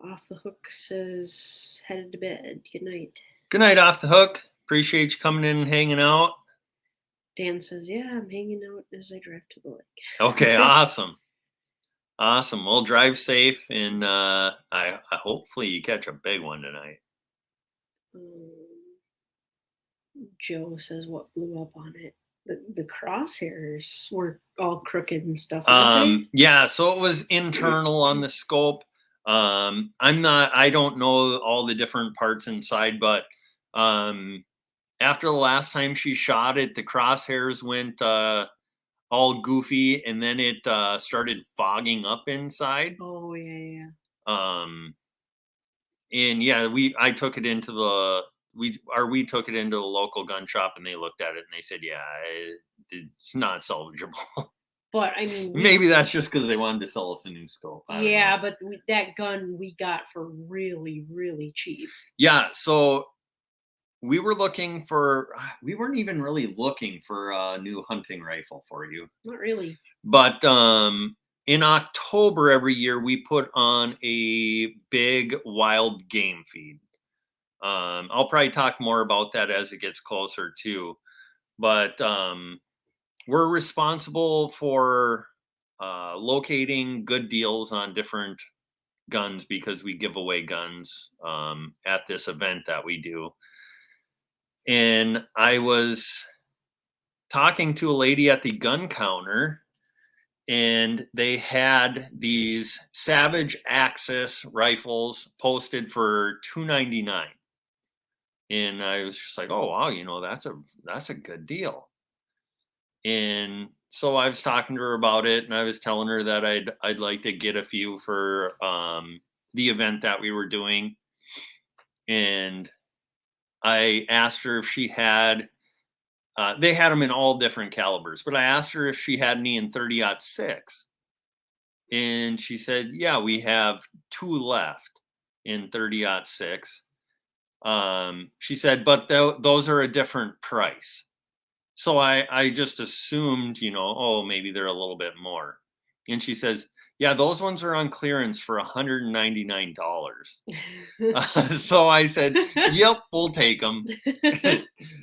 [SPEAKER 2] Off the Hook says headed to bed. Good night.
[SPEAKER 1] Good night, Off the Hook. Appreciate you coming in and hanging out.
[SPEAKER 2] Dan says, yeah, I'm hanging out as I drive to the lake.
[SPEAKER 1] Okay, awesome. Awesome. Well, drive safe, and I hopefully you catch a big one tonight.
[SPEAKER 2] Joe says what blew up on it. The crosshairs were all crooked and stuff.
[SPEAKER 1] Yeah, so it was internal on the scope. I don't know all the different parts inside, but after the last time she shot it, the crosshairs went all goofy, and then it started fogging up inside.
[SPEAKER 2] Oh yeah.
[SPEAKER 1] And yeah, I took it into we took it into the local gun shop, and they looked at it and they said, yeah, it's not salvageable.
[SPEAKER 2] But I mean,
[SPEAKER 1] maybe that's just because they wanted to sell us a new scope.
[SPEAKER 2] Yeah, but that gun we got for really, really cheap.
[SPEAKER 1] Yeah, so we weren't even really looking for a new hunting rifle for you.
[SPEAKER 2] Not really.
[SPEAKER 1] But in October every year, we put on a big wild game feed. I'll probably talk more about that as it gets closer too. But we're responsible for locating good deals on different guns because we give away guns at this event that we do. And I was talking to a lady at the gun counter, and they had these Savage Axis rifles posted for $299. And I was just like, oh wow, that's a good deal. And so I was talking to her about it, and I was telling her that I'd like to get a few for the event that we were doing, and I asked her if she had. They had them in all different calibers, but I asked her if she had any in 30-06, and she said, "Yeah, we have 2 left in 30-06." She said, "But those are a different price." So I just assumed, oh, maybe they're a little bit more. And she says, "Yeah, those ones are on clearance for $199." So I said, "Yep, we'll take them."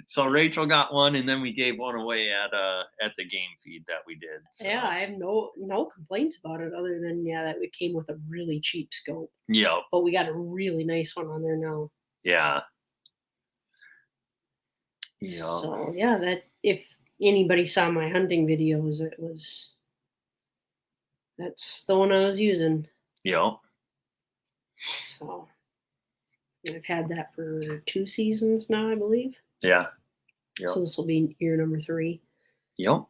[SPEAKER 1] So Rachel got one, and then we gave one away at the game feed that we did. So.
[SPEAKER 2] Yeah, I have no complaints about it other than that it came with a really cheap scope.
[SPEAKER 1] Yep.
[SPEAKER 2] But we got a really nice one on there now.
[SPEAKER 1] Yeah.
[SPEAKER 2] Yeah. So yeah, that if anybody saw my hunting videos, that's the one I was using.
[SPEAKER 1] Yep.
[SPEAKER 2] So I've had that for 2 seasons now, I believe.
[SPEAKER 1] Yeah. Yep.
[SPEAKER 2] So this will be year number 3.
[SPEAKER 1] Yep.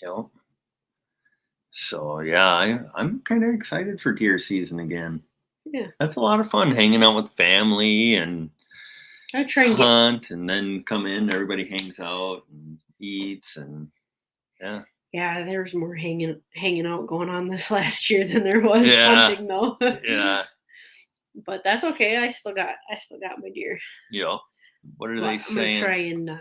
[SPEAKER 1] Yep. So yeah, I'm kind of excited for deer season again.
[SPEAKER 2] Yeah.
[SPEAKER 1] That's a lot of fun hanging out with family and
[SPEAKER 2] I try and
[SPEAKER 1] hunt and then come in, everybody hangs out and eats and yeah.
[SPEAKER 2] Yeah, there's more hanging out going on this last year than there was hunting though.
[SPEAKER 1] Yeah.
[SPEAKER 2] But that's okay. I still got my deer.
[SPEAKER 1] Yeah. What are they saying?
[SPEAKER 2] I'm gonna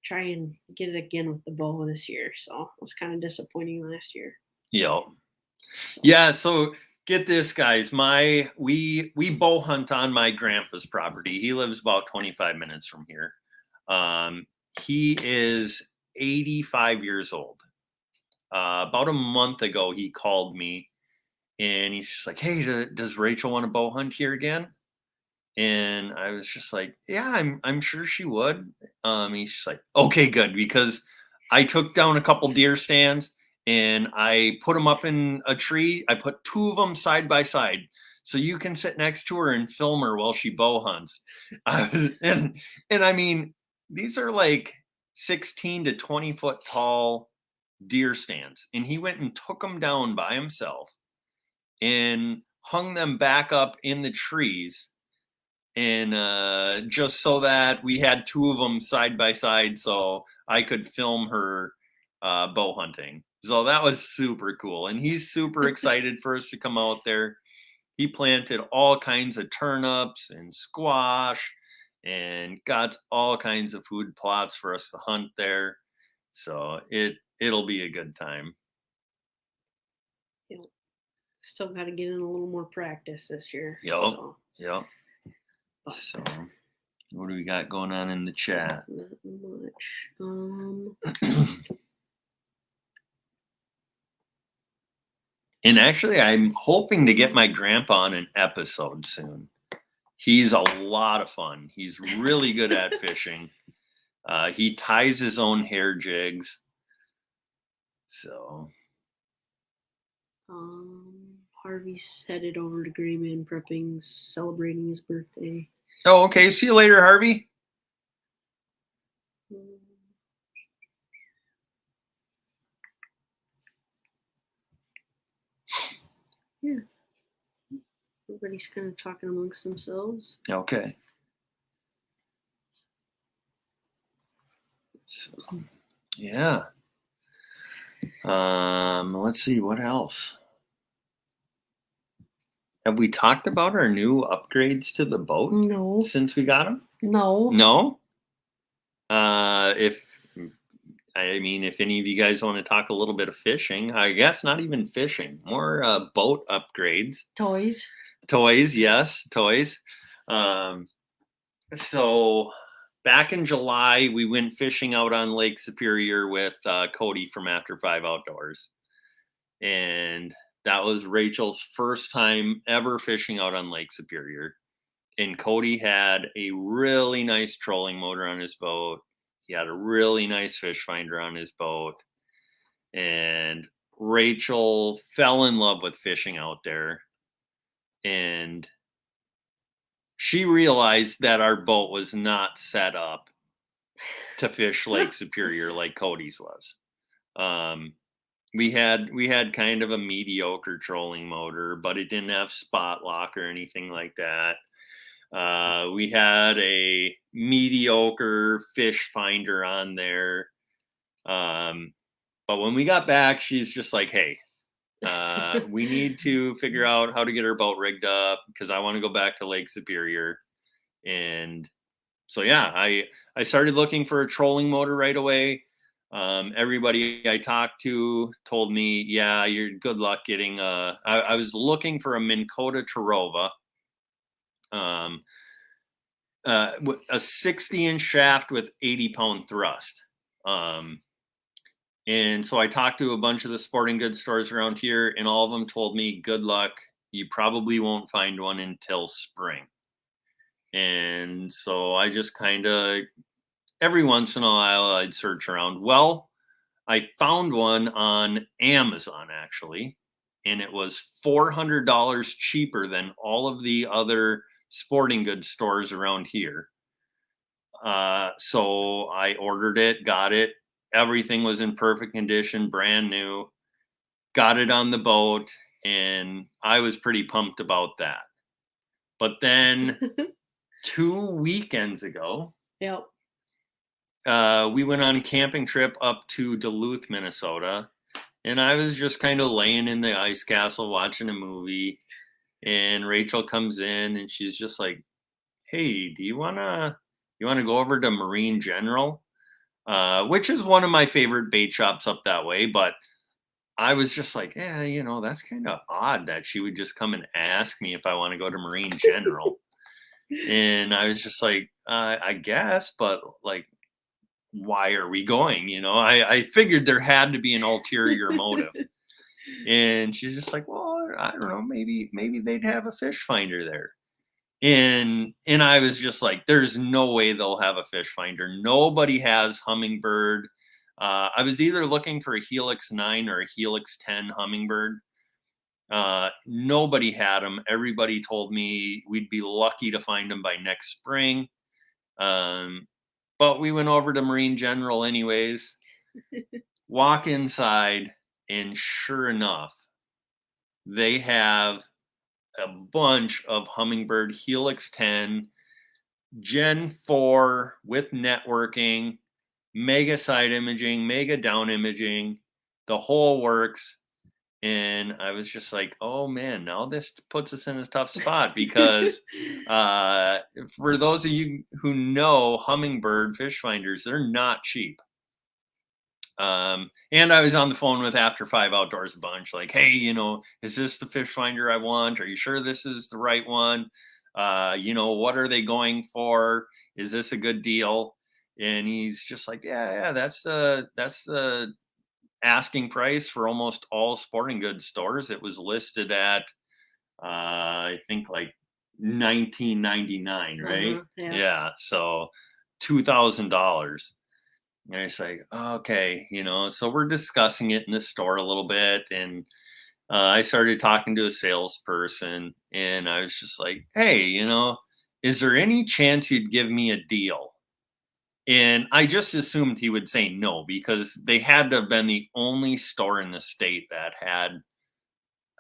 [SPEAKER 2] try and get it again with the bow this year. So it was kind of disappointing last year.
[SPEAKER 1] Yeah. Yeah, so get this, guys. We bow hunt on my grandpa's property. He lives about 25 minutes from here. He is 85 years old. About a month ago, he called me, and he's just like, "Hey, does Rachel want to bow hunt here again?" And I was just like, "Yeah, I'm sure she would." He's just like, "Okay, good," because I took down a couple deer stands and I put them up in a tree. I put 2 of them side by side, so you can sit next to her and film her while she bow hunts. And I mean, these are like 16 to 20 foot tall deer stands, and he went and took them down by himself and hung them back up in the trees, and just so that we had 2 of them side by side so I could film her bow hunting. So that was super cool, and he's super excited for us to come out there. He planted all kinds of turnips and squash and got all kinds of food plots for us to hunt there. So it'll be a good time.
[SPEAKER 2] Yep. Still got to get in a little more practice this year.
[SPEAKER 1] Yep.
[SPEAKER 2] So.
[SPEAKER 1] Yep. So, what do we got going on in the chat?
[SPEAKER 2] Not much.
[SPEAKER 1] And actually, I'm hoping to get my grandpa on an episode soon. He's a lot of fun. He's really good at fishing. He ties his own hair jigs. So.
[SPEAKER 2] Harvey's headed over to Grayman prepping, celebrating his birthday.
[SPEAKER 1] Oh, okay. See you later, Harvey.
[SPEAKER 2] Yeah. Everybody's kind of talking amongst themselves.
[SPEAKER 1] Okay. So, yeah. Let's see, what else? Have we talked about our new upgrades to the boat?
[SPEAKER 2] No.
[SPEAKER 1] Since we got them?
[SPEAKER 2] No.
[SPEAKER 1] No? If any of you guys want to talk a little bit of fishing, I guess not even fishing, more boat upgrades. Toys, yes, toys. So back in July, we went fishing out on Lake Superior with Cody from After 5 Outdoors. And that was Rachel's first time ever fishing out on Lake Superior. And Cody had a really nice trolling motor on his boat. He had a really nice fish finder on his boat. And Rachel fell in love with fishing out there. And she realized that our boat was not set up to fish Lake Superior like Cody's was. We had kind of a mediocre trolling motor, but it didn't have spot lock or anything like that. We had a mediocre fish finder on there. But when we got back, she's just like, hey, we need to figure out how to get our boat rigged up because I want to go back to Lake Superior. And so, yeah, I started looking for a trolling motor right away. Everybody I talked to told me, yeah, you're good luck getting I was looking for a Minn Kota Tarova, um, a 60-inch shaft with 80-pound thrust. And so I talked to a bunch of the sporting goods stores around here, and all of them told me, good luck. You probably won't find one until spring. And so I just kind of, every once in a while, I'd search around. Well, I found one on Amazon actually, and it was $400 cheaper than all of the other sporting goods stores around here. So I ordered it, got it. Everything was in perfect condition, brand new. Got it on the boat, and I was pretty pumped about that. But then 2 weekends ago,
[SPEAKER 2] Yep.
[SPEAKER 1] we went on a camping trip up to Duluth, Minnesota, and I was just kind of laying in the ice castle watching a movie, and Rachel comes in and she's just like, hey, do you wanna go over to Marine General? Which is one of my favorite bait shops up that way, but I was just like, yeah, that's kind of odd that she would just come and ask me if I want to go to Marine General. And I was just like, I guess, but like, why are we going? I figured there had to be an ulterior motive. And she's just like, well, I don't know, maybe they'd have a fish finder there. And I was just like, there's no way they'll have a fish finder. Nobody has Humminbird. I was either looking for a Helix 9 or a Helix 10 Humminbird. Nobody had them. Everybody told me we'd be lucky to find them by next spring. But we went over to Marine General anyways. Walk inside, and sure enough, they have a bunch of Humminbird Helix 10 Gen 4 with networking, mega side imaging, mega down imaging, the whole works. And I was just like, oh man, now this puts us in a tough spot because for those of you who know Humminbird fish finders, they're not cheap. And I was on the phone with After 5 Outdoors a bunch, like, hey, is this the fish finder I want? Are you sure this is the right one? What are they going for? Is this a good deal? And he's just like, yeah, that's the asking price for almost all sporting goods stores. It was listed at I think like $19.99, right? Yeah, so $2,000. And it's like, okay, so we're discussing it in the store a little bit. And I started talking to a salesperson, and I was just like, hey, is there any chance you'd give me a deal? And I just assumed he would say no, because they had to have been the only store in the state that had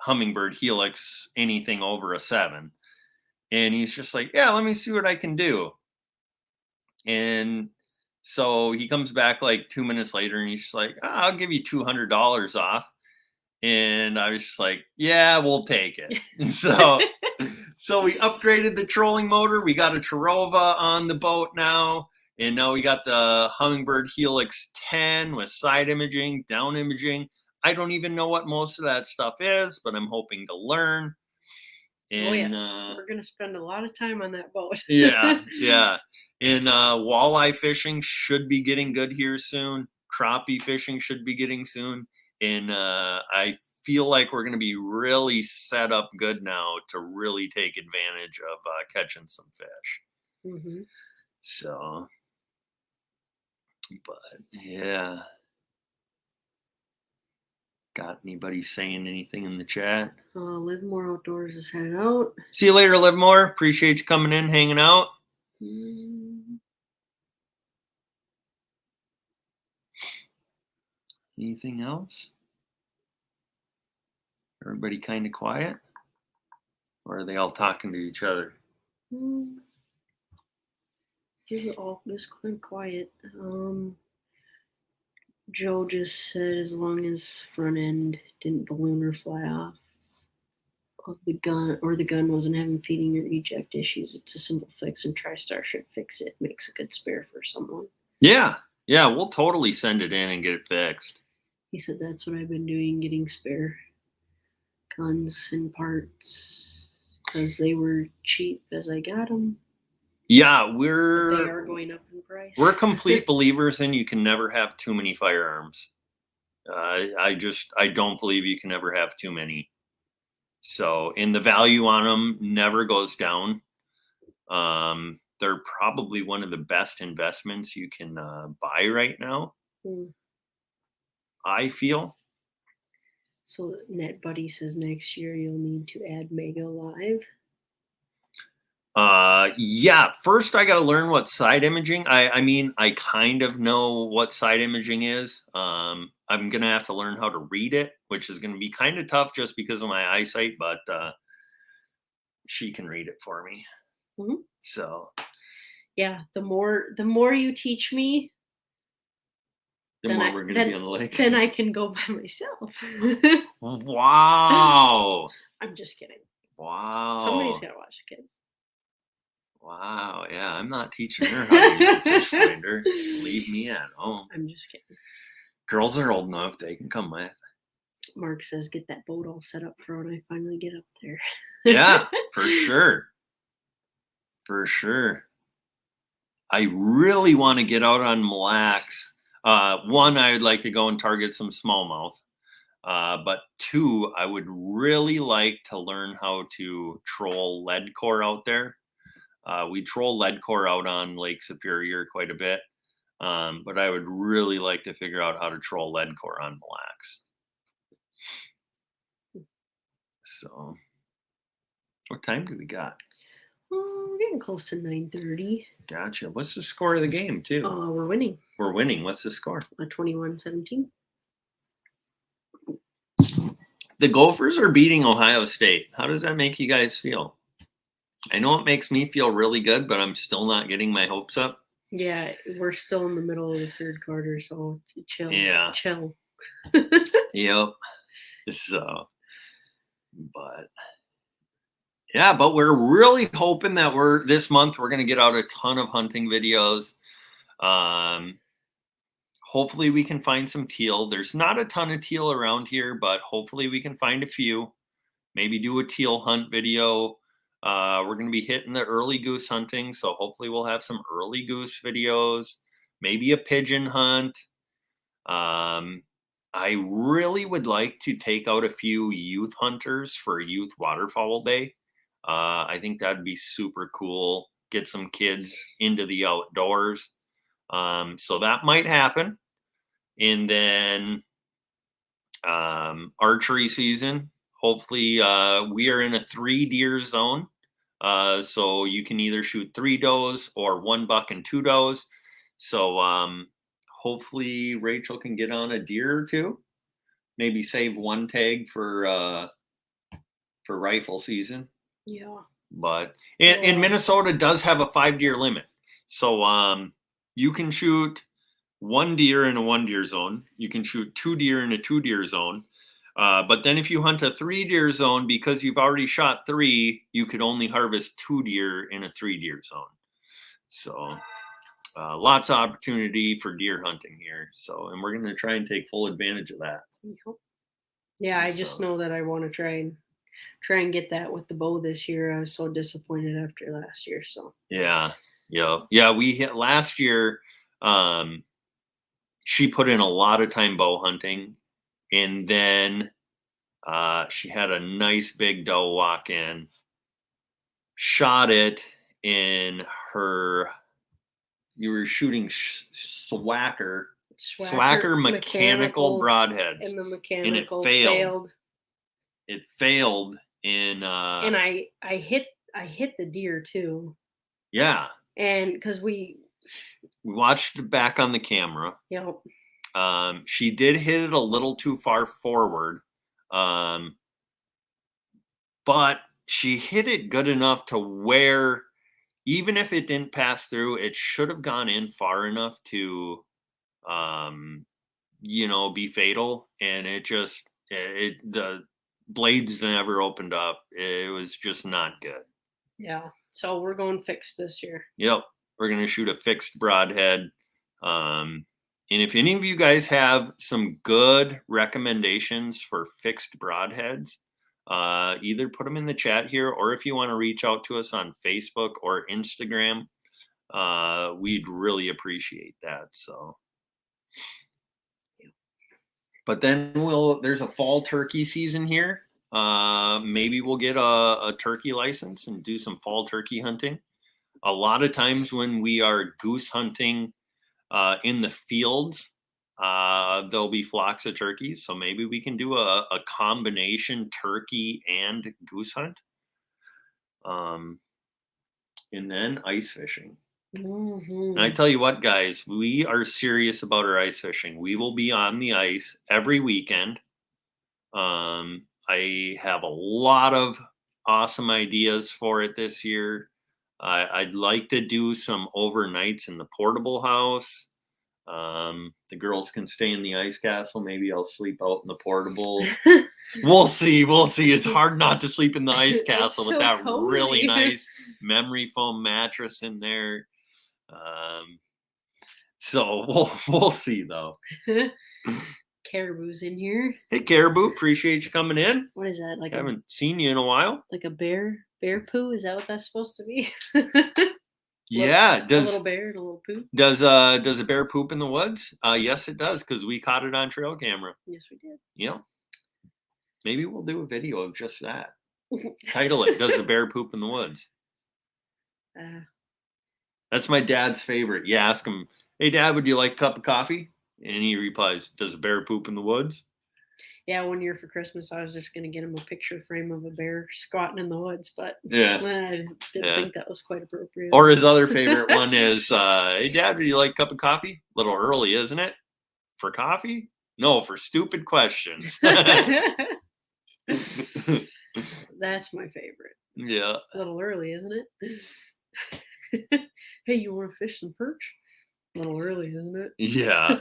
[SPEAKER 1] Humminbird Helix, anything over a 7. And he's just like, yeah, let me see what I can do. And so he comes back like 2 minutes later, and he's just like, I'll give you $200 off. And I was just like, yeah, we'll take it. So we upgraded the trolling motor. We got a Tarova on the boat now. And now we got the Humminbird Helix 10 with side imaging, down imaging. I don't even know what most of that stuff is, but I'm hoping to learn. And,
[SPEAKER 2] oh yes, we're gonna spend a lot of time on that boat.
[SPEAKER 1] yeah. And walleye fishing should be getting good here soon. Crappie fishing should be getting soon. And I feel like we're going to be really set up good now to really take advantage of catching some fish.
[SPEAKER 2] Mm-hmm.
[SPEAKER 1] So, but yeah. Got anybody saying anything in the chat?
[SPEAKER 2] Live More Outdoors is headed out.
[SPEAKER 1] See you later, Live More. Appreciate you coming in, hanging out. Anything else? Everybody kind of quiet? Or are they all talking to each other?
[SPEAKER 2] Just kind of quiet. Joe just said as long as front end didn't balloon or fly off of the gun, or the gun wasn't having feeding or eject issues, it's a simple fix, and TriStar should fix it. Makes a good spare for someone.
[SPEAKER 1] Yeah, we'll totally send it in and get it fixed.
[SPEAKER 2] He said that's what I've been doing, getting spare guns and parts because they were cheap as I got them.
[SPEAKER 1] Yeah,
[SPEAKER 2] They are going up in price.
[SPEAKER 1] We're complete believers in you can never have too many firearms. I don't believe you can ever have too many. So, and the value on them never goes down. They're probably one of the best investments you can buy right now. I feel.
[SPEAKER 2] So Net Buddy says next year you'll need to add Mega Live.
[SPEAKER 1] Yeah, first I got to learn what side imaging. I mean, I kind of know what side imaging is. I'm going to have to learn how to read it, which is going to be kind of tough just because of my eyesight, but she can read it for me.
[SPEAKER 2] Mm-hmm.
[SPEAKER 1] So
[SPEAKER 2] yeah, the more you teach me,
[SPEAKER 1] the more we're going to be on the lake.
[SPEAKER 2] Then I can go by myself.
[SPEAKER 1] Wow.
[SPEAKER 2] I'm just kidding.
[SPEAKER 1] Wow.
[SPEAKER 2] Somebody's got to watch the kids.
[SPEAKER 1] Wow. Yeah, I'm not teaching her how to use a fish finder. Leave me at home.
[SPEAKER 2] I'm just kidding.
[SPEAKER 1] Girls are old enough; they can come with.
[SPEAKER 2] Mark says, "Get that boat all set up for when I finally get up there."
[SPEAKER 1] Yeah, for sure. For sure. I really want to get out on Mille Lacs. One, I would like to go and target some smallmouth. But two, I would really like to learn how to troll lead core out there. We troll lead core out on Lake Superior quite a bit. But I would really like to figure out how to troll lead core on Mille Lacs. So, what time do we got?
[SPEAKER 2] We're getting close to 9:30.
[SPEAKER 1] Gotcha. What's the score of the game, too?
[SPEAKER 2] We're winning.
[SPEAKER 1] We're winning. What's the score?
[SPEAKER 2] 21-17.
[SPEAKER 1] The Gophers are beating Ohio State. How does that make you guys feel? I know it makes me feel really good, but I'm still not getting my hopes up.
[SPEAKER 2] Yeah, we're still in the middle of the third quarter, so chill.
[SPEAKER 1] Yeah.
[SPEAKER 2] Chill.
[SPEAKER 1] Yep. So, but yeah, but we're really hoping that this month we're going to get out a ton of hunting videos. Hopefully we can find some teal. There's not a ton of teal around here, but hopefully we can find a few. Maybe do a teal hunt video. We're going to be hitting the early goose hunting, so hopefully we'll have some early goose videos. Maybe a pigeon hunt. I really would like to take out a few youth hunters for youth waterfowl day. I think that'd be super cool. Get some kids into the outdoors. So that might happen. And then archery season. Hopefully we are in a 3 deer zone. So you can either shoot 3 does or 1 buck and 2 does. So hopefully Rachel can get on a deer or 2. Maybe save 1 tag for rifle season.
[SPEAKER 2] Yeah.
[SPEAKER 1] But and Minnesota does have a 5 deer limit. So you can shoot 1 deer in a 1 deer zone. You can shoot 2 deer in a 2 deer zone. But then if you hunt a 3 deer zone, because you've already shot 3, you could only harvest 2 deer in a 3 deer zone. So lots of opportunity for deer hunting here. So, and we're going to try and take full advantage of that.
[SPEAKER 2] Yeah, I just know that I want to try and get that with the bow this year. I was so disappointed after last year. So
[SPEAKER 1] yeah. We hit last year. She put in a lot of time bow hunting, and then she had a nice big doe walk in, shot it in her. You were shooting Swacker mechanical broadheads,
[SPEAKER 2] and the mechanical
[SPEAKER 1] and it failed. It failed in.
[SPEAKER 2] And I hit the deer too.
[SPEAKER 1] Yeah.
[SPEAKER 2] And because we
[SPEAKER 1] watched it back on the camera.
[SPEAKER 2] Yep.
[SPEAKER 1] She did hit it a little too far forward, but she hit it good enough to where even if it didn't pass through, it should have gone in far enough to, um, be fatal. And the blades never opened up. It was just not good.
[SPEAKER 2] Yeah. So we're going fixed this year.
[SPEAKER 1] Yep. We're going to shoot a fixed broadhead. And if any of you guys have some good recommendations for fixed broadheads, either put them in the chat here, or if you want to reach out to us on Facebook or Instagram, we'd really appreciate that. So, but then there's a fall turkey season here. Maybe we'll get a turkey license and do some fall turkey hunting. A lot of times when we are goose hunting in the fields, there'll be flocks of turkeys. So maybe we can do a combination turkey and goose hunt. And then ice fishing.
[SPEAKER 2] Mm-hmm.
[SPEAKER 1] And I tell you what, guys, we are serious about our ice fishing. We will be on the ice every weekend. I have a lot of awesome ideas for it this year. I'd like to do some overnights in the portable house. The girls can stay in the ice castle. Maybe I'll sleep out in the portable. We'll see. We'll see. It's hard not to sleep in the ice castle with that really nice memory foam mattress in there. So we'll see though.
[SPEAKER 2] Caribou's in here.
[SPEAKER 1] Hey Caribou, appreciate you coming in.
[SPEAKER 2] What is that? Like
[SPEAKER 1] I haven't seen you in a while.
[SPEAKER 2] Like a bear poo? Is that what that's supposed to be?
[SPEAKER 1] Yeah,
[SPEAKER 2] a little bear and a little poop.
[SPEAKER 1] Does a bear poop in the woods? Yes, it does, because we caught it on trail camera.
[SPEAKER 2] Yes, we did.
[SPEAKER 1] Yeah. Maybe we'll do a video of just that. Title it, Does a Bear Poop in the Woods? That's my dad's favorite. You ask him, hey Dad, would you like a cup of coffee? And he replies, does a bear poop in the woods?
[SPEAKER 2] Yeah, one year for Christmas, I was just going to get him a picture frame of a bear squatting in the woods, but
[SPEAKER 1] yeah,
[SPEAKER 2] I didn't think that was quite appropriate.
[SPEAKER 1] Or his other favorite one is, hey Dad, would you like a cup of coffee? A little early, isn't it? For coffee? No, for stupid questions.
[SPEAKER 2] That's my favorite.
[SPEAKER 1] Yeah.
[SPEAKER 2] A little early, isn't it? Hey, you want to fish some perch? A little early, isn't it?
[SPEAKER 1] Yeah.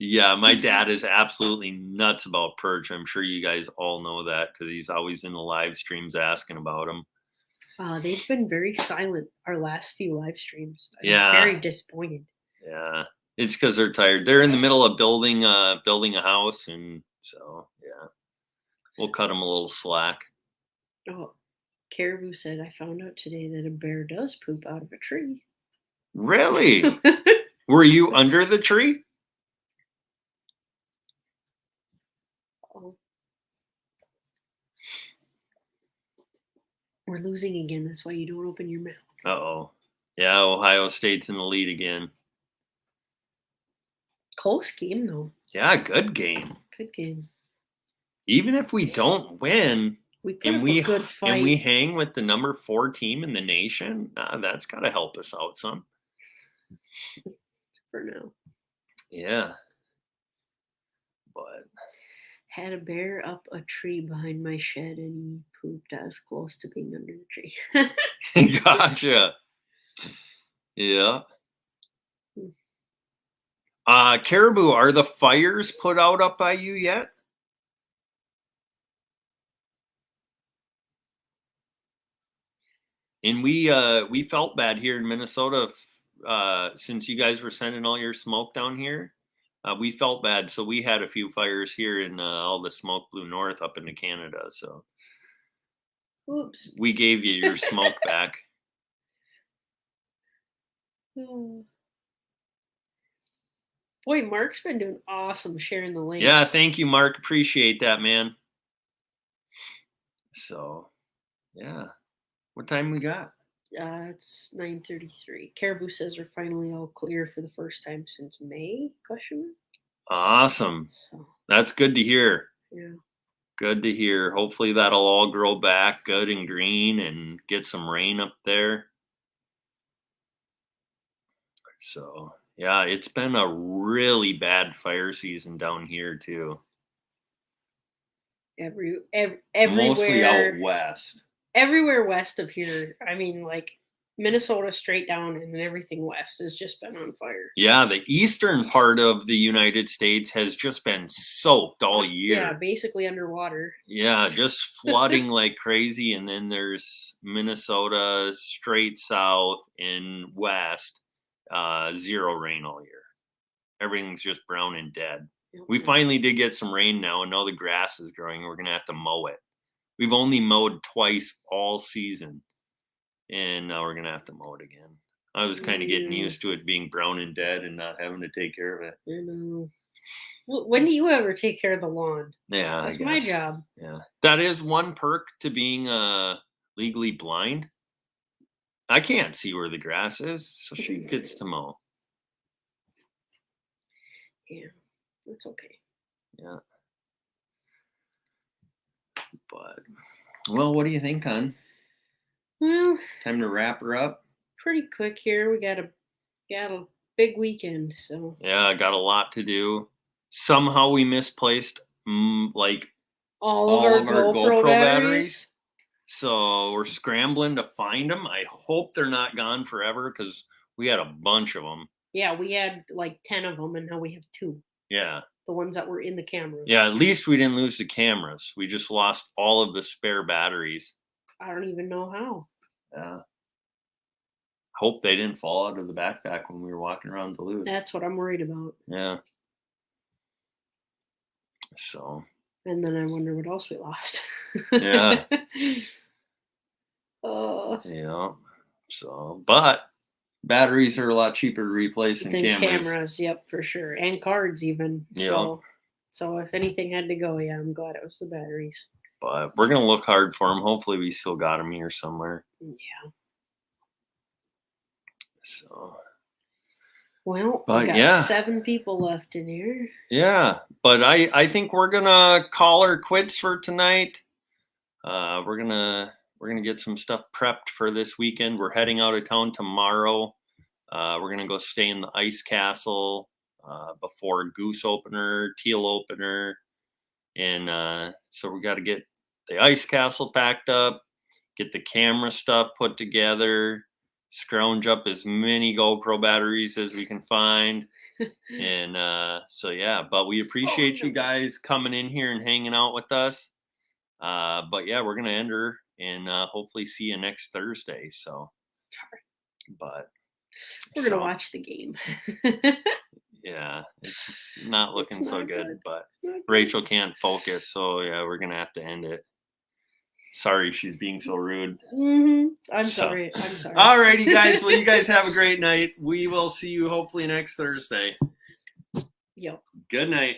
[SPEAKER 1] Yeah, my dad is absolutely nuts about perch. I'm sure you guys all know that because he's always in the live streams asking about them.
[SPEAKER 2] They've been very silent our last few live streams.
[SPEAKER 1] Yeah.
[SPEAKER 2] I'm very disappointed.
[SPEAKER 1] Yeah. It's because they're tired. They're in the middle of building a house, and so yeah. We'll cut them a little slack.
[SPEAKER 2] Oh, Caribou said, I found out today that a bear does poop out of a tree.
[SPEAKER 1] Really? Were you under the tree?
[SPEAKER 2] Oh. We're losing again. That's why you don't open your mouth.
[SPEAKER 1] Uh-oh. Yeah, Ohio State's in the lead again.
[SPEAKER 2] Close game, though.
[SPEAKER 1] Yeah, good game.
[SPEAKER 2] Good game.
[SPEAKER 1] Even if we don't win,
[SPEAKER 2] we put up a good fight.
[SPEAKER 1] And we hang with the number 4 team in the nation, that's got to help us out some.
[SPEAKER 2] For now.
[SPEAKER 1] Yeah. But
[SPEAKER 2] had a bear up a tree behind my shed and he pooped as close to being under the tree.
[SPEAKER 1] Gotcha. Yeah. Caribou, are the fires put out up by you yet? And we felt bad here in Minnesota since you guys were sending all your smoke down here. We felt bad, so we had a few fires here, and all the smoke blew north up into Canada. So,
[SPEAKER 2] oops,
[SPEAKER 1] we gave you your smoke back.
[SPEAKER 2] Boy, Mark's been doing awesome sharing the link.
[SPEAKER 1] Yeah, thank you, Mark. Appreciate that, man. So, yeah. What time we got?
[SPEAKER 2] It's 9:33. Caribou says we're finally all clear for the first time since May? Question.
[SPEAKER 1] Awesome. That's good to hear.
[SPEAKER 2] Yeah.
[SPEAKER 1] Good to hear. Hopefully that'll all grow back good and green and get some rain up there. So, Yeah, it's been a really bad fire season down here too. Mostly out
[SPEAKER 2] Everywhere,
[SPEAKER 1] west.
[SPEAKER 2] everywhere west of here. I mean, like Minnesota straight down, and then everything west has just been on fire.
[SPEAKER 1] Yeah, the eastern part of the United States has just been soaked all
[SPEAKER 2] Yeah,
[SPEAKER 1] year.
[SPEAKER 2] basically underwater.
[SPEAKER 1] Yeah, just flooding like crazy. And then there's Minnesota straight south and west, zero rain all year. Everything's just brown and dead. We finally did get some rain now, and now the grass is growing. We're gonna have to mow it. We've only mowed twice all season, and now we're gonna have to mow it again. I was kind of getting used to it being brown and dead and not having to take care of it.
[SPEAKER 2] I know. When do you ever take care of the lawn?
[SPEAKER 1] Yeah,
[SPEAKER 2] That's
[SPEAKER 1] I
[SPEAKER 2] my
[SPEAKER 1] guess.
[SPEAKER 2] job.
[SPEAKER 1] Yeah, that is one perk to being legally blind. I can't see where the grass is, so she gets to mow.
[SPEAKER 2] Yeah, that's okay.
[SPEAKER 1] Yeah, but well, what do you think, hon?
[SPEAKER 2] Well,
[SPEAKER 1] Time to wrap her up.
[SPEAKER 2] pretty quick here. We got a big weekend, so
[SPEAKER 1] Yeah, I got a lot to do. Somehow we misplaced like
[SPEAKER 2] all of our GoPro batteries.
[SPEAKER 1] So we're scrambling to find them. I hope they're not gone forever because we had a bunch of them.
[SPEAKER 2] Yeah, we had like 10 of them, and now we have 2.
[SPEAKER 1] Yeah.
[SPEAKER 2] The ones that were in the camera.
[SPEAKER 1] Yeah, at least we didn't lose the cameras. We just lost all of the spare batteries.
[SPEAKER 2] I don't even know how.
[SPEAKER 1] Yeah. Hope they didn't fall out of the backpack when we were walking around Duluth.
[SPEAKER 2] That's what I'm worried about.
[SPEAKER 1] Yeah. So.
[SPEAKER 2] And then I wonder what else we lost.
[SPEAKER 1] Yeah.
[SPEAKER 2] Oh.
[SPEAKER 1] Yeah. So, but batteries are a lot cheaper to replace than cameras.
[SPEAKER 2] Yep, for sure. And cards even.
[SPEAKER 1] Yeah.
[SPEAKER 2] So if anything had to go, yeah, I'm glad it was the batteries.
[SPEAKER 1] But we're going to look hard for them. Hopefully we still got them here somewhere.
[SPEAKER 2] Yeah.
[SPEAKER 1] So.
[SPEAKER 2] Well, we got 7 people left in here.
[SPEAKER 1] Yeah, but I think we're gonna call her quits for tonight. We're gonna get some stuff prepped for this weekend. We're heading out of town tomorrow. We're gonna go stay in the ice castle before Goose opener, Teal opener, and so we got to get the ice castle packed up, get the camera stuff put together, scrounge up as many GoPro batteries as we can find. And so yeah, but we appreciate you guys coming in here and hanging out with us. But yeah, we're gonna end her and hopefully see you next Thursday. So but
[SPEAKER 2] we're gonna watch the game.
[SPEAKER 1] Yeah, it's not looking so good, but Rachel can't focus, so yeah, we're gonna have to end it. Sorry, she's being so rude.
[SPEAKER 2] I'm sorry.
[SPEAKER 1] Alrighty, guys. Well, you guys have a great night. We will see you hopefully next Thursday.
[SPEAKER 2] Yep.
[SPEAKER 1] Good night.